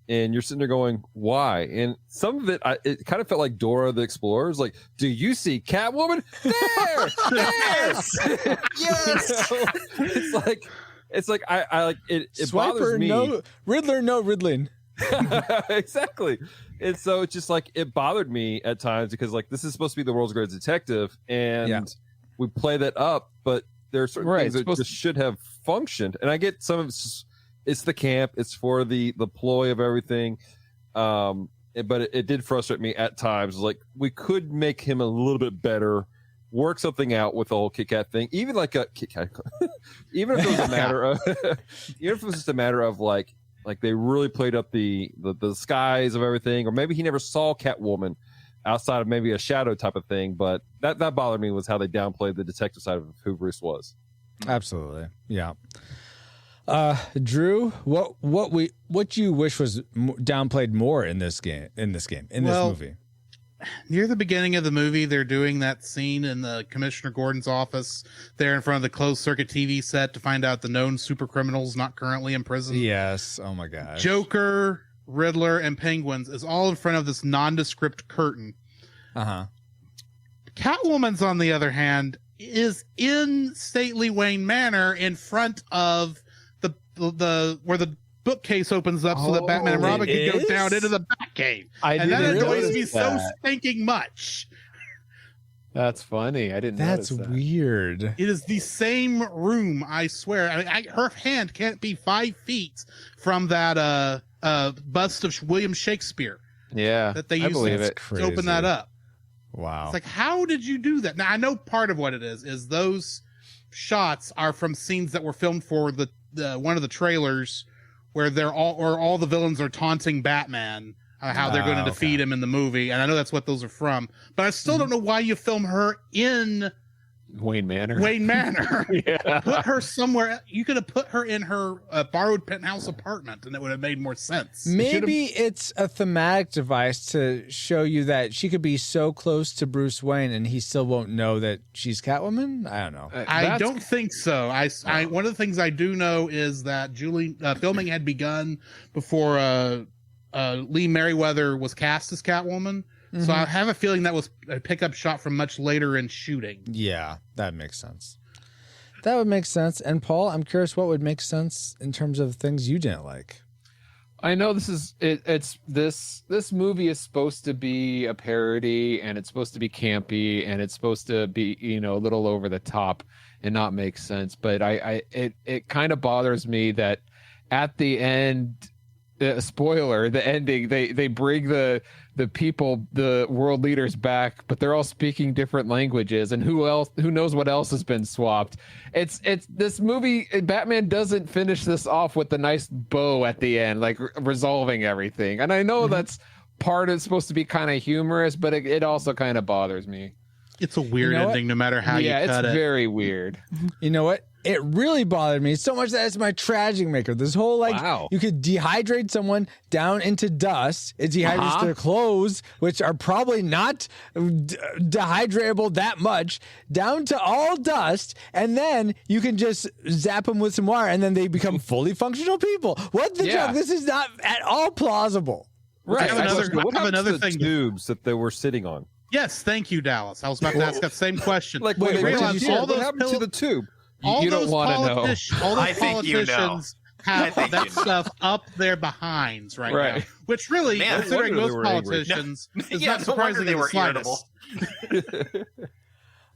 And you're sitting there going, why? And some of it kind of felt like Dora the Explorer. Like, do you see Catwoman? There! Yes! Yes! It's like I like it. It bothers me. No Riddler, no riddling. Exactly. And so it's just like it bothered me at times because like this is supposed to be the world's greatest detective, and we play that up, but there are certain things that just should have functioned. And I get some of it's the camp, it's for the ploy of everything. But it did frustrate me at times. Like we could make him a little bit better, work something out with the whole Kit Kat thing, even like a Kit Kat, even if it was a matter of, even if it was just a matter of like they really played up the skies of everything, or maybe he never saw Catwoman outside of maybe a shadow type of thing. But that bothered me was how they downplayed the detective side of who Bruce was. Absolutely, yeah. Drew, what you wish was downplayed more in this movie? Near the beginning of the movie, they're doing that scene in the Commissioner Gordon's office there in front of the closed circuit TV set to find out the known super criminals not currently in prison. Yes. Oh my gosh. Joker, Riddler, and Penguins is all in front of this nondescript curtain. Catwoman's, on the other hand, is in stately Wayne Manor in front of the where the bookcase opens up so that Batman and Robin can go down into the Batcave. And that annoys me so stinking much. That's funny. I didn't notice that. That's weird. It is the same room, I swear. I mean, her hand can't be 5 feet from that bust of William Shakespeare. Yeah, that they used to open that up. Wow. It's like, how did you do that? Now, I know part of what it is those shots are from scenes that were filmed for the one of the trailers where all the villains are taunting Batman, how they're going to defeat him in the movie. And I know that's what those are from, but I still don't know why you film her in Wayne Manor. Yeah. Put her somewhere. You could have put her in her borrowed penthouse apartment, and it would have made more sense. Maybe it's a thematic device to show you that she could be so close to Bruce Wayne and he still won't know that she's Catwoman. I don't know. I don't think so. One of the things I do know is that filming had begun before Lee Merriweather was cast as Catwoman. So I have a feeling that was a pickup shot from much later in shooting. Yeah, that makes sense. That would make sense. And Paul, I'm curious what would make sense in terms of things you didn't like. I know this movie is supposed to be a parody, and it's supposed to be campy, and it's supposed to be, a little over the top and not make sense. But it kind of bothers me that at the end, spoiler, the ending, they bring the people, the world leaders back, but they're all speaking different languages, and who knows what else has been swapped. It's this movie, Batman doesn't finish this off with a nice bow at the end, like resolving everything. And I know that's part of it's supposed to be kind of humorous, but it also kind of bothers me. It's a weird ending no matter how you cut it. Yeah, it's very weird. You know what? It really bothered me so much that it's my tragic maker. This whole you could dehydrate someone down into dust. It dehydrates their clothes, which are probably not dehydratable that much, down to all dust, and then you can just zap them with some water, and then they become fully functional people. What the joke? This is not at all plausible. Right. What happened to the tubes that they were sitting on? Yes, thank you, Dallas. I was about to ask that same question. What happened to the tube? You don't want to know. All those politicians have that stuff up their behinds right now. Which really, considering those politicians, is not surprising they were irritable.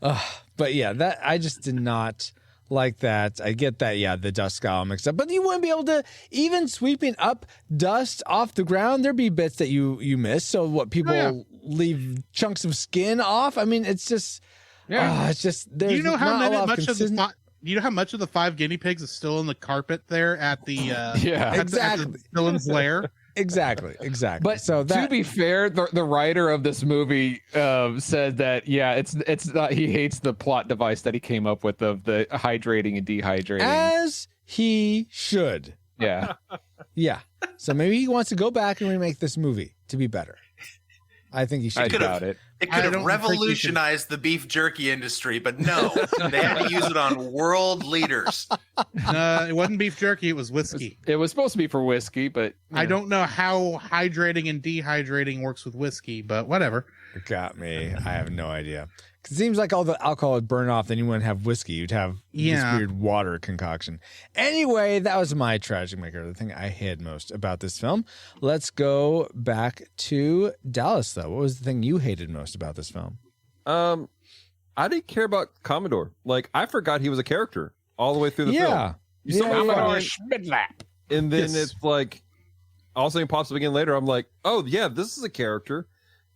But yeah, that I just did not like that. I get that, yeah, the dust got all mixed up. But you wouldn't be able to, even sweeping up dust off the ground, there'd be bits that you miss. So what, people leave chunks of skin off? I mean, it's just, it's just, there's you know how not a lot of much of the you know how much of the 5 guinea pigs is still in the carpet there at the at the villain's lair? Exactly. But so to be fair, the writer of this movie said that it's not, he hates the plot device that he came up with of the hydrating and dehydrating. As he should. Yeah. Yeah. So maybe he wants to go back and remake this movie to be better. I think he should. I doubt it. It could have revolutionized the beef jerky industry, but no, they had to use it on world leaders. It wasn't beef jerky; it was whiskey. It was supposed to be for whiskey, but I don't know how hydrating and dehydrating works with whiskey, but whatever. It got me. I have no idea. 'Cause it seems like all the alcohol would burn off, then you wouldn't have whiskey. You'd have this weird water concoction. Anyway, that was my tragic maker, the thing I hated most about this film. Let's go back to Dallas, though. What was the thing you hated most about this film? I didn't care about Commodore. Like, I forgot he was a character all the way through the film. You saw Commodore Schmidlap. And then it's like, all of a sudden it pops up again later. I'm like, oh, yeah, this is a character.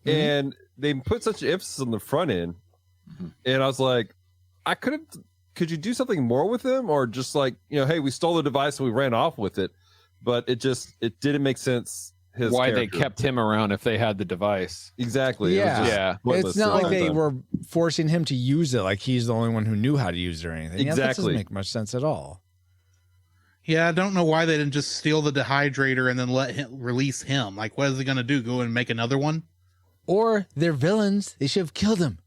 Mm-hmm. And they put such an emphasis on the front end. And I was like, could you do something more with him? Or just like, hey, we stole the device and we ran off with it. But it didn't make sense. Why they kept him around if they had the device. Exactly. Yeah. It's not like they were forcing him to use it. Like he's the only one who knew how to use it or anything. Exactly. Yeah, that doesn't make much sense at all. Yeah, I don't know why they didn't just steal the dehydrator and then release him. Like, what is he going to do? Go and make another one? Or they're villains. They should have killed him.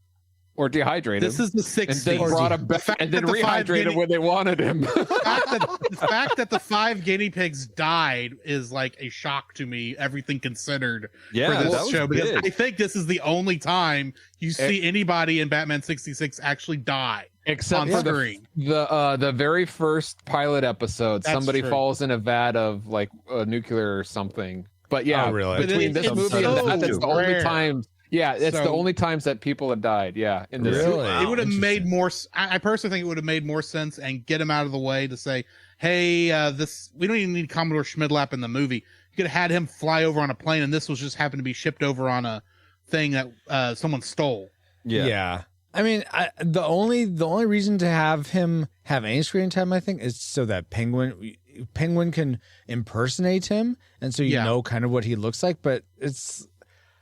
Or dehydrated him. This is the 60s. And then brought him back and then rehydrated when they wanted him. The fact that the 5 guinea pigs died is like a shock to me, everything considered, for this show. Because I think this is the only time you see anybody in Batman 66 actually die. Except for the very first pilot episode. Somebody falls in a vat of like nuclear or something. But between this movie and that, that's the only time. Yeah, it's the only times that people have died. Yeah, in this. Really? It would have made more. I personally think it would have made more sense and get him out of the way to say, "Hey, we don't even need Commodore Schmidlap in the movie. You could have had him fly over on a plane, and this was just happened to be shipped over on a thing that someone stole." Yeah. I mean, the only reason to have him have any screen time, I think, is so that Penguin can impersonate him, and so you know kind of what he looks like. But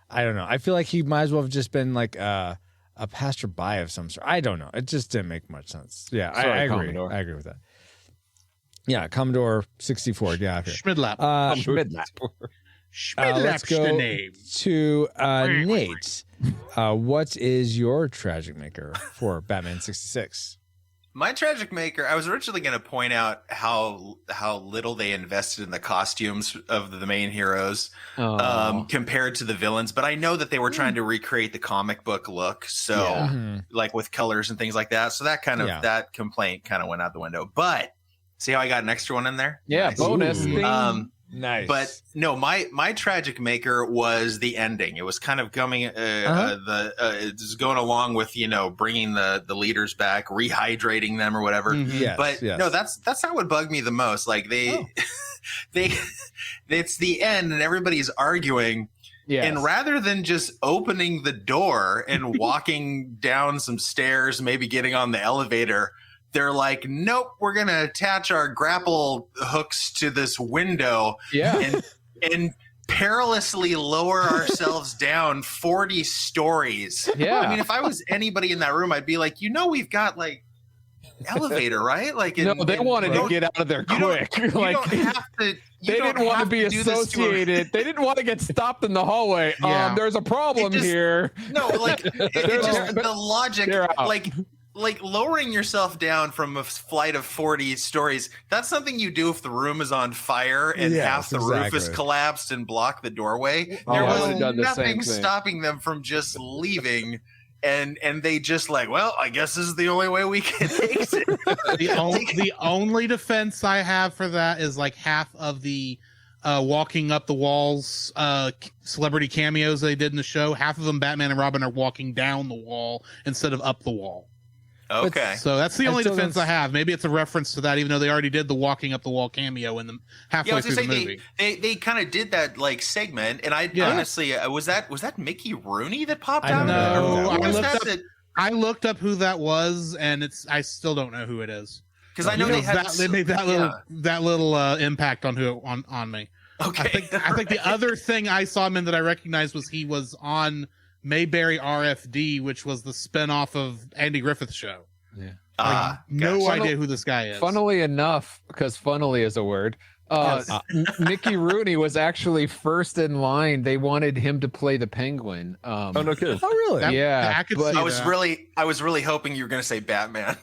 I don't know. I feel like he might as well have just been like a passerby of some sort. I don't know. It just didn't make much sense. Yeah, I agree. Commodore. I agree with that. Yeah, Commodore 64. Yeah, Schmidlap. Schmidlap. Let's go to Nate. What is your tragic maker for Batman 66? My tragic maker, I was originally going to point out how little they invested in the costumes of the main heroes compared to the villains, but I know that they were trying to recreate the comic book look, so like with colors and things like that. So that that complaint kind of went out the window. But see how I got an extra one in there? Yeah, nice. Bonus. Nice. But no, my tragic maker was the ending. It was kind of coming, it's going along with, bringing the leaders back, rehydrating them or whatever. No, that's not what bugged me the most. Like it's the end and everybody's arguing. Yes. And rather than just opening the door and walking down some stairs, maybe getting on the elevator, they're like, nope, we're going to attach our grapple hooks to this window and perilously lower ourselves down 40 stories. Yeah. I mean, if I was anybody in that room, I'd be like, we've got like elevator, right? Like, they wanted to get out of there quick. You don't have to. They didn't want to be associated. They didn't want to get stopped in the hallway. There's a problem here. No, like the logic, like lowering yourself down from a flight of 40 stories, that's something you do if the room is on fire and half the roof is collapsed and blocked the doorway. There was nothing stopping them from just leaving. And they just like, well, I guess this is the only way we can exit. The only defense I have for that is like half of the walking up the walls celebrity cameos they did in the show. Half of them, Batman and Robin, are walking down the wall instead of up the wall. Okay. So that's the only still defense don't- I have. Maybe it's a reference to that, even though they already did the walking up the wall cameo in the halfway Yeah, I was through gonna the say movie. they kind of did that like segment, and I Yeah. honestly was that Mickey Rooney that popped I out? don't of it? know. Or I who was looked that up- that- I looked up who that was, and I still don't know who it is. Because I know they had they made that little yeah. impact on me. Okay. I think the other thing I saw him in that I recognized was he was on Mayberry RFD, which was the spinoff of Andy Griffith's show. No gotcha. idea who this guy is. Funnily enough, because funnily is a word, Mickey Rooney was actually first in line. They wanted him to play the Penguin. Oh, no kidding. Oh, really? Yeah, I could but- see I was that. really hoping you were going to say Batman.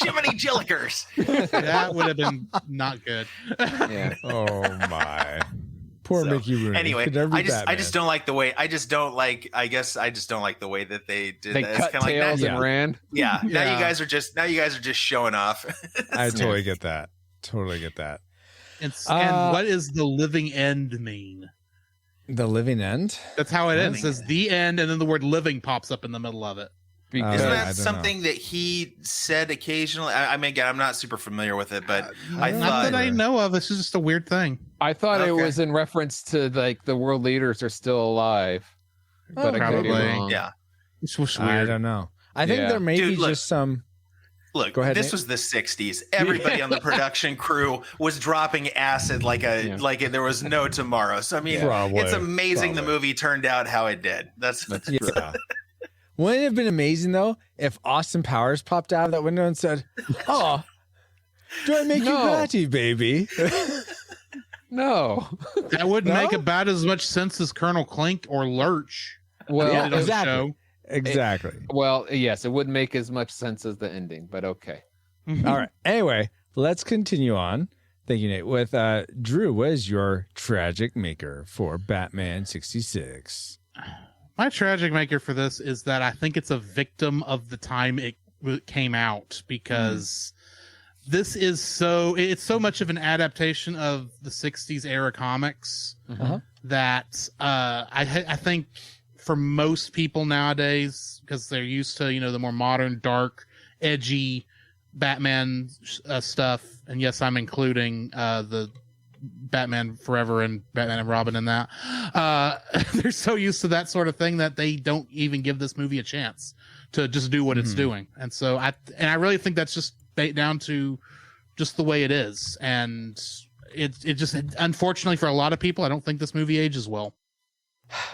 Jiminy Jillikers. That would have been not good. yeah. Oh my. Poor So, Mickey Rooney. Anyway, Could never be I just Batman. don't like the way. I just don't like the way that they did They that. It's cut kinda like tails that. and ran. Yeah. Now Yeah. you guys are just showing off. I totally get that. Totally get that. And what does the living end mean? The living end? That's how it ends. It Living says the end, and then the word living pops up in the middle of it. Because Isn't I that don't something that he said occasionally? I mean, again, I'm not super familiar with it, but I Not thought that I know of. It's just a weird thing. I thought it Okay. was in reference to like the world leaders are still alive, but I could be Probably. wrong. yeah. It's just I weird. don't know. I think Yeah. there may Dude, be look. just some. Look, Go ahead, this Nate. was the '60s. Everybody on the production crew was dropping acid like there was no tomorrow. So I mean, Probably. it's amazing the movie turned out how it did. That's Yeah. Wouldn't it have been amazing though if Austin Powers popped out of that window and said, "Oh, do I make you No. batty, baby?" No. That wouldn't No? make about as much sense as Colonel Clink or Lurch. Well, Yeah, did on the exactly. show. Exactly. well, yes, it wouldn't make as much sense as the ending, but okay. All right. Anyway, let's continue on. Thank you, Nate. With Drew, what is your tragic maker for Batman 66? My tragic maker for this is that I think it's a victim of the time it came out, because this is it's so much of an adaptation of the 60s era comics that I think for most people nowadays, because they're used to, the more modern, dark, edgy Batman stuff. And yes, I'm including the Batman Forever and Batman and Robin in that. They're so used to that sort of thing that they don't even give this movie a chance to just do what it's doing. And so I really think that's just down to just the way it is. And it just, unfortunately for a lot of people, I don't think this movie ages well.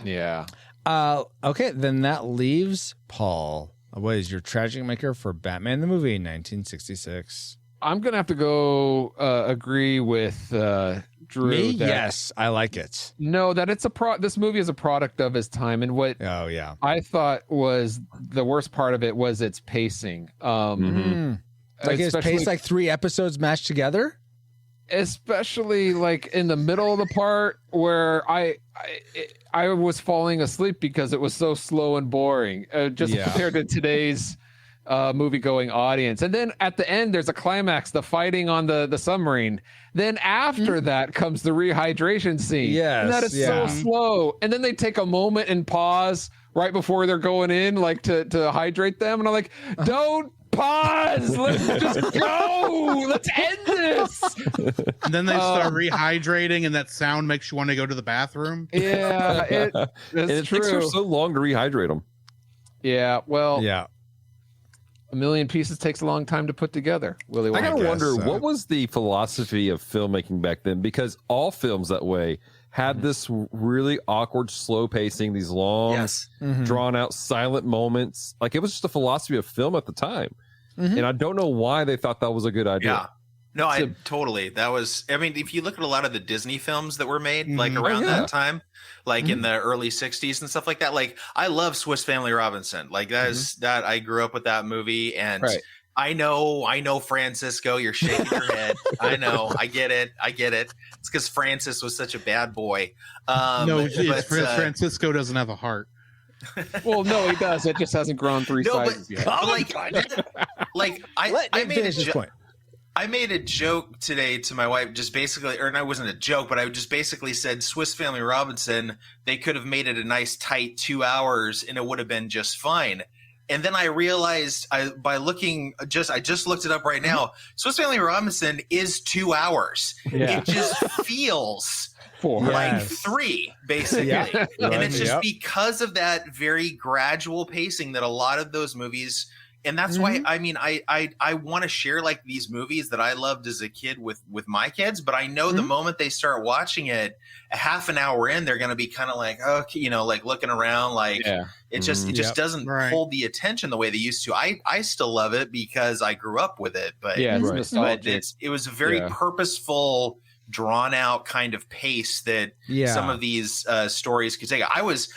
Yeah. Okay, then that leaves Paul. What is your tragic maker for Batman the movie 1966? I'm going to have to go agree with Drew. Me? that- Yes, I like it. No, that it's this movie is a product of his time, and what Oh yeah. I thought was the worst part of it was its pacing. Like it's especially- paced like 3 episodes matched together. especially like in the middle of the part where I was falling asleep because it was so slow and boring, just Yeah. compared to today's movie-going audience. And then at the end, there's a climax, the fighting on the submarine. Then after that comes the rehydration scene. Yes, and that is yeah. so slow. And then they take a moment and pause right before they're going in, like to hydrate them. And I'm like, don't pause. Let's just go. Let's end this. And then they start rehydrating, and that sound makes you want to go to the bathroom. Yeah, And it's it takes her true. so long to rehydrate them. Yeah, well, Yeah. a million pieces takes a long time to put together. Willy I Wonka. gotta guess wonder so. what was the philosophy of filmmaking back then, because all films that way had this really awkward, slow pacing, these long, Yes. drawn out, silent moments. Like it was just a philosophy of film at the time, and I don't know why they thought that was a good idea. Yeah. No, I totally. That was, I mean, if you look at a lot of the Disney films that were made like around that time, like in the early 60s and stuff like that, like I love Swiss Family Robinson. Like that is that I grew up with that movie, and Right. I know, Francisco, you're shaking your head. I know, I get it. It's because Francis was such a bad boy. No, but, Francisco doesn't have a heart. Well, no, he does. It just hasn't grown 3 no, sizes but, yet. like I Let Nate made finish his point. I made a joke today to my wife, just basically, or it wasn't a joke, but I just basically said Swiss Family Robinson, they could have made it a nice tight 2 hours and it would have been just fine. And then I realized I just looked it up right now. Swiss Family Robinson is 2 hours. Yeah. It just feels 4. like 3, basically. Yeah. And it's just Yep. because of that very gradual pacing that a lot of those movies, and that's why, I mean, I want to share like these movies that I loved as a kid with my kids, but I know the moment they start watching it, a half an hour in, they're going to be kind of like, okay, you know, like looking around, like it just doesn't hold the attention the way they used to. I still love it because I grew up with it, but it's but it was a very purposeful, drawn out kind of pace that some of these stories could take. I was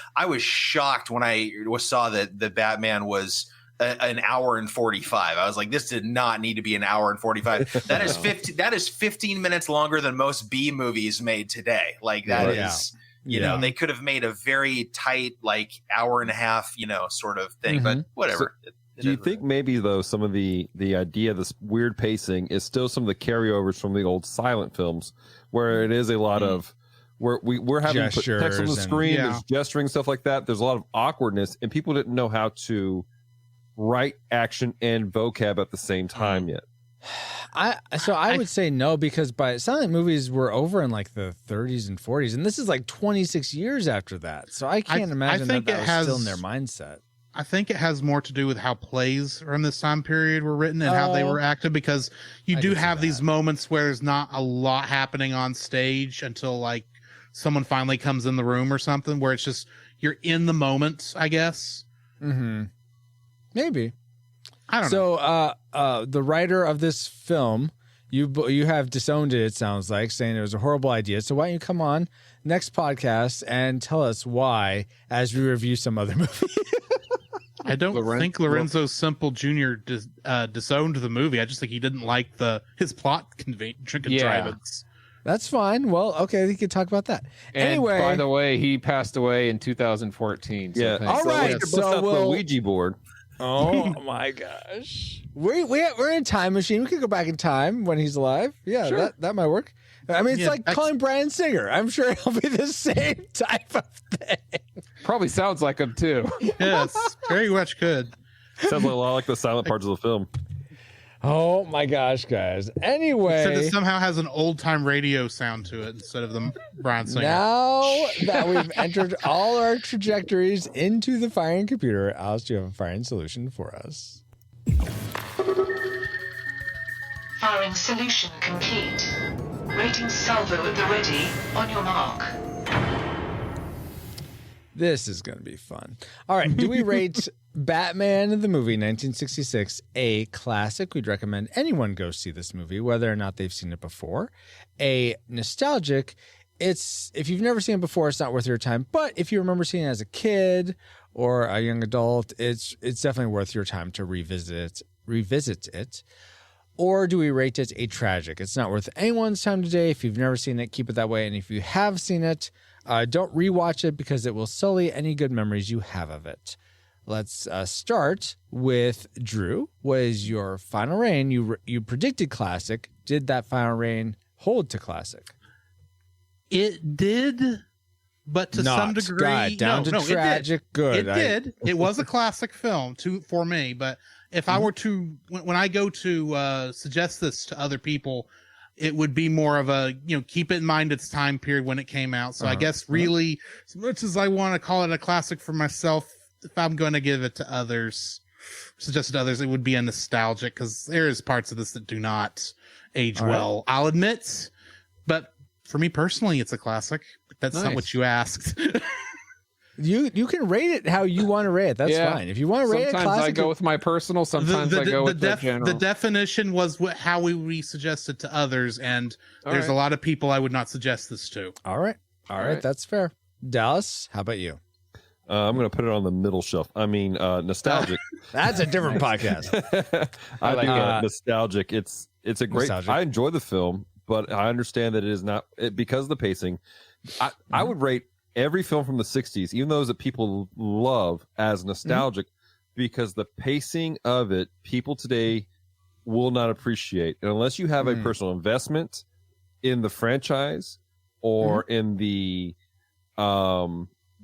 shocked when I saw that the Batman was an hour and 45. I was like, this did not need to be an hour and 45. That is 15 minutes longer than most B movies made today. Like that is, you know, they could have made a very tight, like hour and a half, you know, sort of thing, but whatever. So, do you think maybe though some of the idea of this weird pacing is still some of the carryovers from the old silent films, where it is a lot of where we're having to put text on the screen, there's gesturing, stuff like that. There's a lot of awkwardness, and people didn't know how to write action and vocab at the same time yet. I would say no, because silent movies were over in like the 30s and 40s, and this is like 26 years after that. So I can't imagine that was still in their mindset. I think it has more to do with how plays from this time period were written and how they were acted, because you do have these moments where there's not a lot happening on stage until like someone finally comes in the room or something, where it's just you're in the moment, I guess. Maybe. I don't know. So the writer of this film, you have disowned it, it sounds like, saying it was a horrible idea. So why don't you come on next podcast and tell us why as we review some other movie? I don't think Lorenzo Simple Jr. Disowned the movie. I just think he didn't like his plot contrivance. That's fine. Well, okay, we could talk about that. And anyway, by the way, he passed away in 2014. So all right. So the Ouija board. Oh my gosh, we're in a time machine. We could go back in time when he's alive. Yeah, sure. that might work. I mean, it's like calling Bryan Singer. I'm sure it'll be the same type of thing. Probably sounds like him too. Yes, very much could. Sounds a lot like the silent parts of the film. Oh my gosh, guys. Anyway, except it somehow has an old time radio sound to it instead of the Bryan Singer. Now that we've entered all our trajectories into the firing computer, Alice, do you have a firing solution for us? Firing solution complete. Rating salvo at the ready. On your mark. This is going to be fun. All right. Do we rate Batman the movie 1966 a classic? We'd recommend anyone go see this movie, whether or not they've seen it before. A nostalgic. If you've never seen it before, it's not worth your time. But if you remember seeing it as a kid or a young adult, it's definitely worth your time to revisit it. Or do we rate it a tragic? It's not worth anyone's time today. If you've never seen it, keep it that way. And if you have seen it, don't rewatch it because it will sully any good memories you have of it. Let's start with Drew. What is your final rating? You predicted classic. Did that final rating hold to classic? It did, but to some degree, down to tragic. Good. It did. It was a classic film for me. But if I were to, when I go to suggest this to other people, it would be more of a, keep it in mind its time period when it came out. So I guess really, as much as I want to call it a classic for myself, if I'm going to give it to others, suggest it to others, it would be a nostalgic, because there is parts of this that do not age well. I'll admit, but for me personally, it's a classic. That's not what you asked. You can rate it how you want to rate it. That's fine. If you want to rate it classic, sometimes I go with my personal. Sometimes I go with the general. The definition was how we suggested to others, and there's a lot of people I would not suggest this to. All right. That's fair. Dallas, how about you? I'm going to put it on the middle shelf. I mean, nostalgic. That's a different podcast. I like nostalgic. It's a great. Nostalgic. I enjoy the film, but I understand that it is not because of the pacing. I would rate every film from the 60s, even those that people love, as nostalgic, because the pacing of it, people today will not appreciate. And unless you have a personal investment in the franchise or in the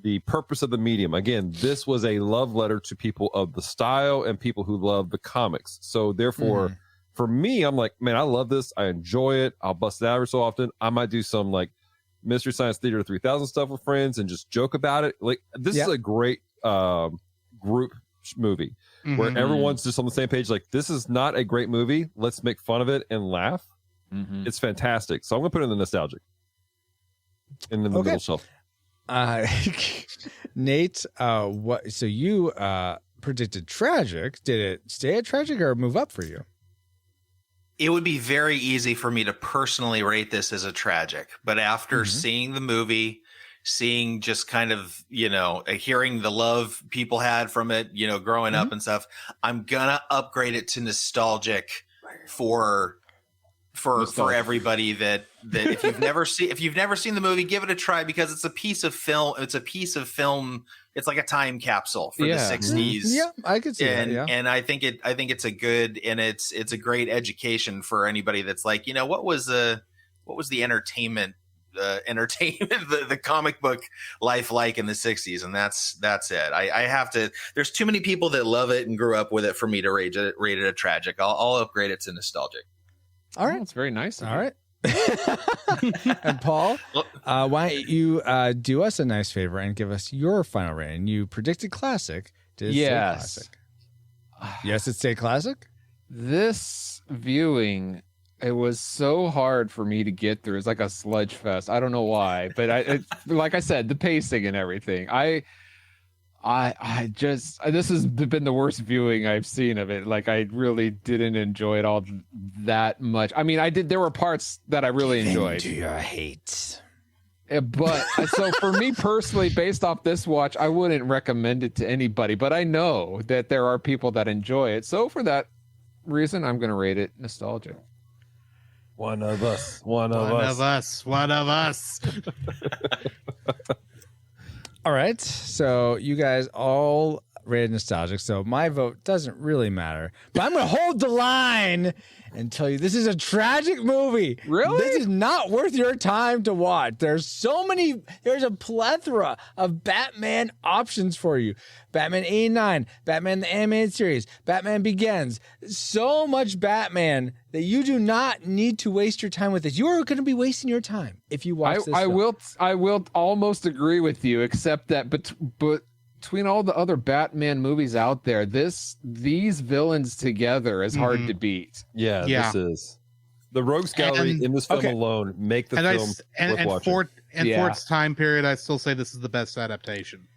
the purpose of the medium. Again, this was a love letter to people of the style and people who love the comics. So therefore, for me, I'm like, man, I love this. I enjoy it. I'll bust it out every so often. I might do some like Mystery Science Theater 3000 stuff with friends and just joke about it. Like this is a great group movie where everyone's just on the same page. Like, this is not a great movie. Let's make fun of it and laugh. It's fantastic. So I'm gonna put it in the nostalgic, in the middle shelf. Nate, what? So you predicted tragic. Did it stay at tragic or move up for you? It would be very easy for me to personally rate this as a tragic, but after seeing the movie, seeing just kind of, hearing the love people had from it, growing up and stuff, I'm gonna upgrade it to nostalgic for everybody that if you've never seen the movie, give it a try, because it's a piece of film. It's like a time capsule for the 60s. Yeah, I could see that. Yeah. And I think it's a good, and it's a great education for anybody that's like, what was the entertainment, the comic book life like in the 60s, and that's it. I have to. There's too many people that love it and grew up with it for me to rate it a tragic. I'll upgrade it to nostalgic. All right, that's very nice. All right. And Paul, why don't you do us a nice favor and give us your final rating? You predicted classic. Did it stay classic? Yes, it stayed classic. This viewing, it was so hard for me to get through. It's like a sludge fest. I don't know why, but like I said, the pacing and everything. This has been the worst viewing I've seen of it. Like, I really didn't enjoy it all that much. I mean, there were parts that I really enjoyed. Into your hate. But so for me personally, based off this watch, I wouldn't recommend it to anybody, but I know that there are people that enjoy it. So for that reason, I'm going to rate it nostalgic. One of us. All right, so you guys all rated nostalgic, so my vote doesn't really matter. But I'm going to hold the line and tell you this is a tragic movie. Really? This is not worth your time to watch. There's a plethora of Batman options for you. Batman 89, Batman the Animated Series, Batman Begins. So much Batman that you do not need to waste your time with this. You are going to be wasting your time if you watch this film. I will almost agree with you, except that between all the other Batman movies out there, these villains together is hard to beat. Yeah, this is. The Rogues Gallery in this film alone make the film worth watching. For its time period, I still say this is the best adaptation.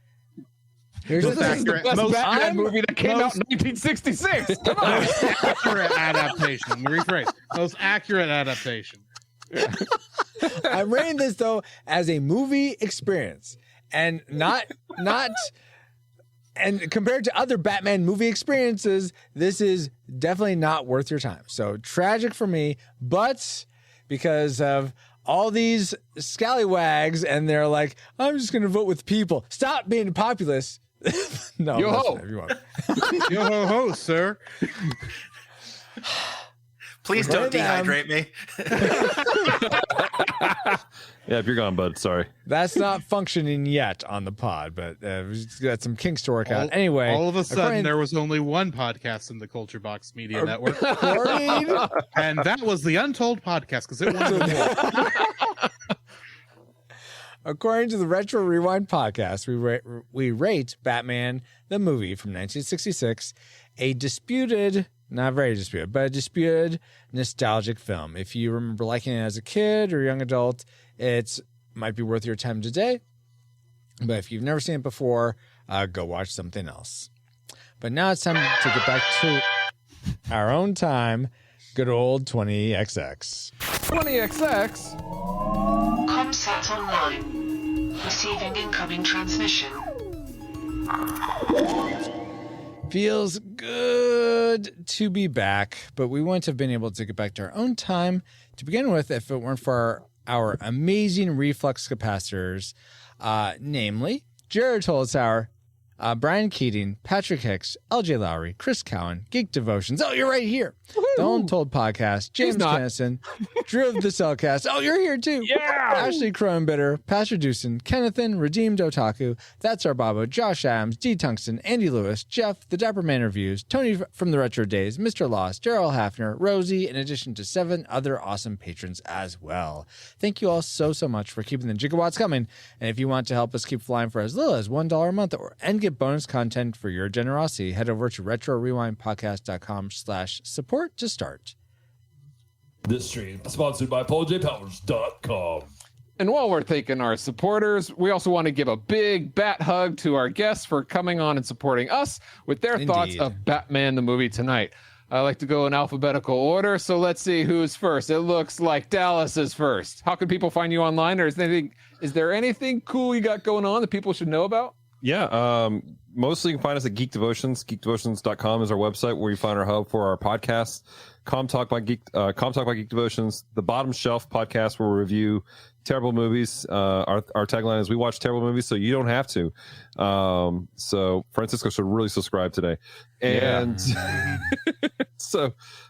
This is the best Batman movie that came out in 1966. Come on. Most accurate adaptation. Rephrase. Most accurate adaptation. I'm rating this, though, as a movie experience, and not and compared to other Batman movie experiences, this is definitely not worth your time. So tragic for me, but because of all these scallywags and they're like, I'm just going to vote with people. Stop being a populist. No, yo ho. Yo ho ho, sir. Please don't dehydrate me. Yeah, if you're gone, bud. Sorry. That's not functioning yet on the pod, but we've got some kinks to work out. Anyway, all of a sudden, there was only one podcast in the Culture Box Media Network. And that was the Untold Podcast, because it wanted more. According to the Retro Rewind podcast, we rate Batman the movie from 1966 a disputed, not very disputed, but a disputed nostalgic film. If you remember liking it as a kid or young adult, it might be worth your time today. But if you've never seen it before, go watch something else. But now it's time to get back to our own time, good old 20XX. 20XX? Comsat online. Receiving incoming transmission. Feels good to be back, but we wouldn't have been able to get back to our own time to begin with if it weren't for our amazing reflux capacitors, namely Jared told us our Brian Keating, Patrick Hicks, LJ Lowry, Chris Cowan, Geek Devotions. Oh, you're right here. Woo-hoo. The Untold Podcast, James Kennison, Drew of the Cellcast. Oh, you're here too. Yeah. Ashley Cronenbitter, Pastor Dewson, Kennethan, Redeemed Otaku, That's Our Babo, Josh Adams, D. Tungsten, Andy Lewis, Jeff, The Dapper Man Reviews, Tony from the Retro Days, Mr. Lost, Daryl Hafner, Rosie, in addition to 7 other awesome patrons as well. Thank you all so much for keeping the gigawatts coming. And if you want to help us keep flying for as little as $1 a month and get bonus content for your generosity, head over to retrorewindpodcast.com/support to start. This stream is sponsored by PaulJPowers.com. And while we're thanking our supporters, we also want to give a big bat hug to our guests for coming on and supporting us with their thoughts of Batman the movie tonight. I like to go in alphabetical order, so let's see who's first. It looks like Dallas is first. How can people find you online, or is there anything cool you got going on that people should know about? Yeah, mostly you can find us at Geek Devotions. GeekDevotions.com is our website where you find our hub for our podcasts. Talk by Geek Devotions, the Bottom Shelf podcast where we review terrible movies. Our tagline is "We watch terrible movies, so you don't have to." So Francisco should really subscribe today. And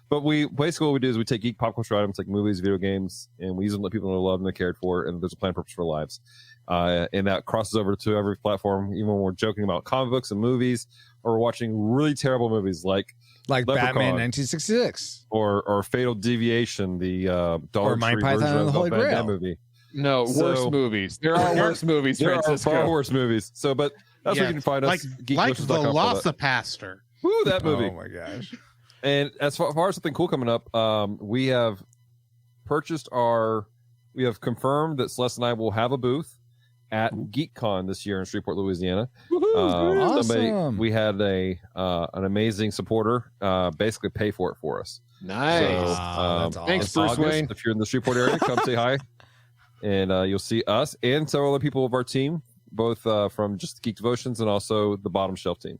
but we basically what we do is we take geek pop culture items like movies, video games, and we use them to let people know love and they're cared for, and there's a plan, purpose for their lives. And that crosses over to every platform, even when we're joking about comic books and movies, or we're watching really terrible movies like Batman 1966 or Fatal Deviation, the Dollar Monty Tree Python version and the of Holy Van Damme Grail movie. No, worse movies. There are worse movies, Francisco. There are far worse movies. So, but that's where you can find us. Like The Velocipaster. Woo, that movie. Oh my gosh. And as far as something cool coming up, we have confirmed that Celeste and I will have a booth at GeekCon this year in Shreveport, Louisiana. Awesome. We had an amazing supporter basically pay for it for us. Nice. So, That's thanks, awesome. Bruce Wayne. If you're in the Shreveport area, come say hi. And you'll see us and several other people of our team, both from just Geek Devotions and also the Bottom Shelf team.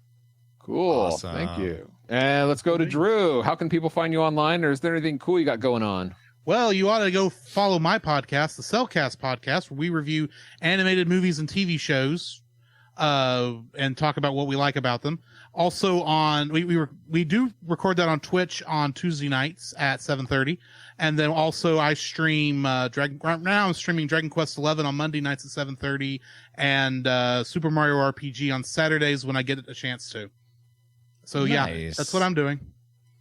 Cool. Awesome. Thank you. And let's go to Drew. How can people find you online, or is there anything cool you got going on? Well, you ought to go follow my podcast, the Cellcast podcast, where we review animated movies and TV shows and talk about what we like about them. Also on we do record that on Twitch on Tuesday nights at 7:30, and then also I stream right now I'm streaming Dragon Quest XI on Monday nights at 7:30 and Super Mario RPG on Saturdays when I get a chance to. So Nice. yeah, that's what I'm doing.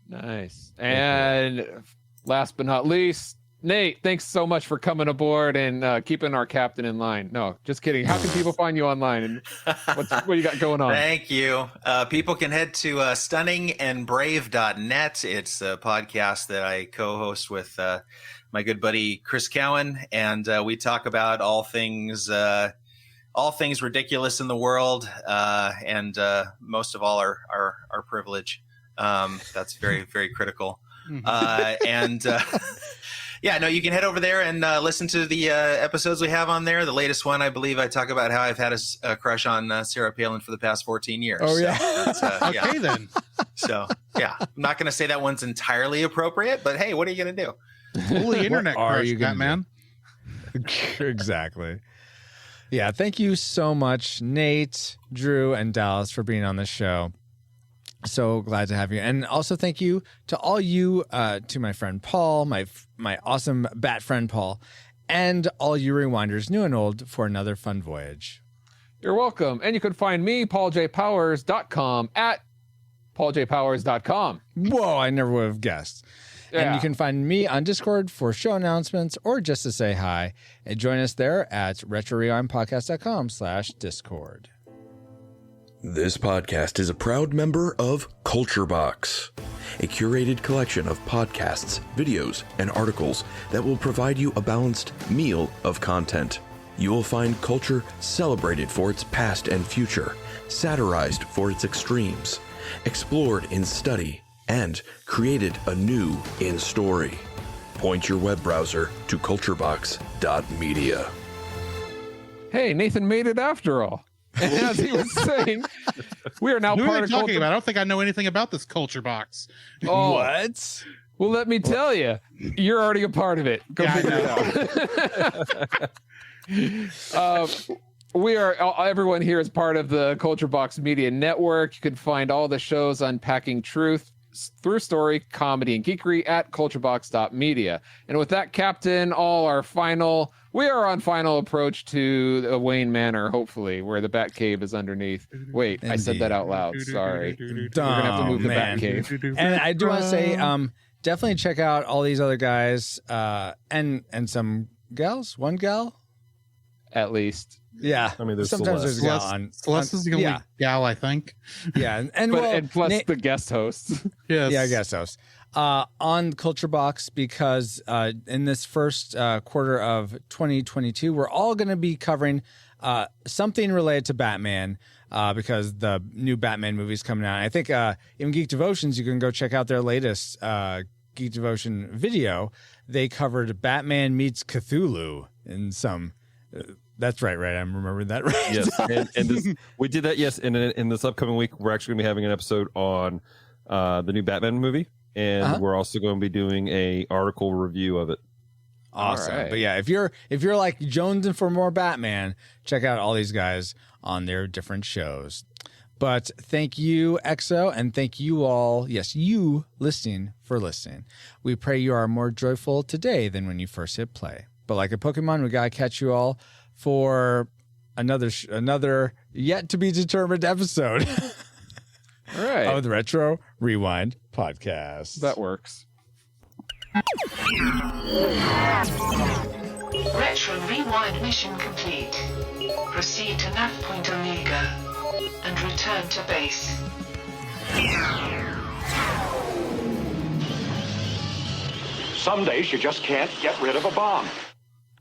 Nice. And last but not least, Nate, thanks so much for coming aboard and keeping our captain in line. No, just kidding. How can people find you online, and what you got going on? Thank you. People can head to stunningandbrave.net. It's a podcast that I co-host with my good buddy Chris Cowan, and we talk about all things ridiculous in the world, and most of all our privilege. That's very, very critical. Yeah, no, you can head over there and listen to the episodes we have on there. The latest one, I believe, I talk about how I've had a crush on Sarah Palin for the past 14 years. Oh, yeah. So Okay, then. So, yeah, I'm not going to say that one's entirely appropriate, but hey, what are you going to do? Holy internet What are crush, you gonna Batman. Exactly. Yeah, thank you so much, Nate, Drew, and Dallas, for being on the show. So glad to have you. And also thank you to all you, to my friend Paul, my awesome bat friend Paul, and all you rewinders, new and old, for another fun voyage. You're welcome. And you can find me, PaulJPowers.com, at PaulJPowers.com. Whoa, I never would have guessed. Yeah. And you can find me on Discord for show announcements or just to say hi. And join us there at retrorewindpodcast.com/Discord. This podcast is a proud member of Culture Box, a curated collection of podcasts, videos, and articles that will provide you a balanced meal of content. You will find culture celebrated for its past and future, satirized for its extremes, explored in study, and created anew in story. Point your web browser to culturebox.media. Hey, Nathan made it after all. And as he was saying, we are now Who part are of they talking Culture. about? I don't think I know anything about this Culture Box. Oh, What? well, let me tell you, you're already a part of it. Go Yeah, I figure it out. Everyone here is part of the Culture Box Media Network. You can find all the shows unpacking truth through story, comedy, and geekery at culturebox.media. And with that, Captain, we are on final approach to the Wayne Manor, hopefully, where the Batcave is underneath. Wait, Indeed. I said that out loud. Sorry. We're gonna have to move the Batcave. And I do want to say, definitely check out all these other guys, and some gals. One gal, at least. Yeah, I mean, there's sometimes there's a gal on. Celeste is the only gal, I think. Yeah, and plus the guest hosts. Yes. Yeah, guest hosts on Culture Box, because in this first quarter of 2022, we're all going to be covering something related to Batman, because the new Batman movie's coming out. I think in Geek Devotions, you can go check out their latest Geek Devotion video. They covered Batman meets Cthulhu in some. That's right. I'm remembering that right. Yes, and we did that. Yes, and in this upcoming week, we're actually going to be having an episode on the new Batman movie, and we're also going to be doing a article review of it. Awesome. Right. But yeah, if you're like jonesing for more Batman, check out all these guys on their different shows. But thank you, EXO, and thank you all, yes, you listening, for listening. We pray you are more joyful today than when you first hit play. But like a Pokemon, we got to catch you all for another yet to be determined episode all right. of the Retro Rewind podcast. That works. Retro Rewind mission complete. Proceed to nav point Omega and return to base. Some days you just can't get rid of a bomb.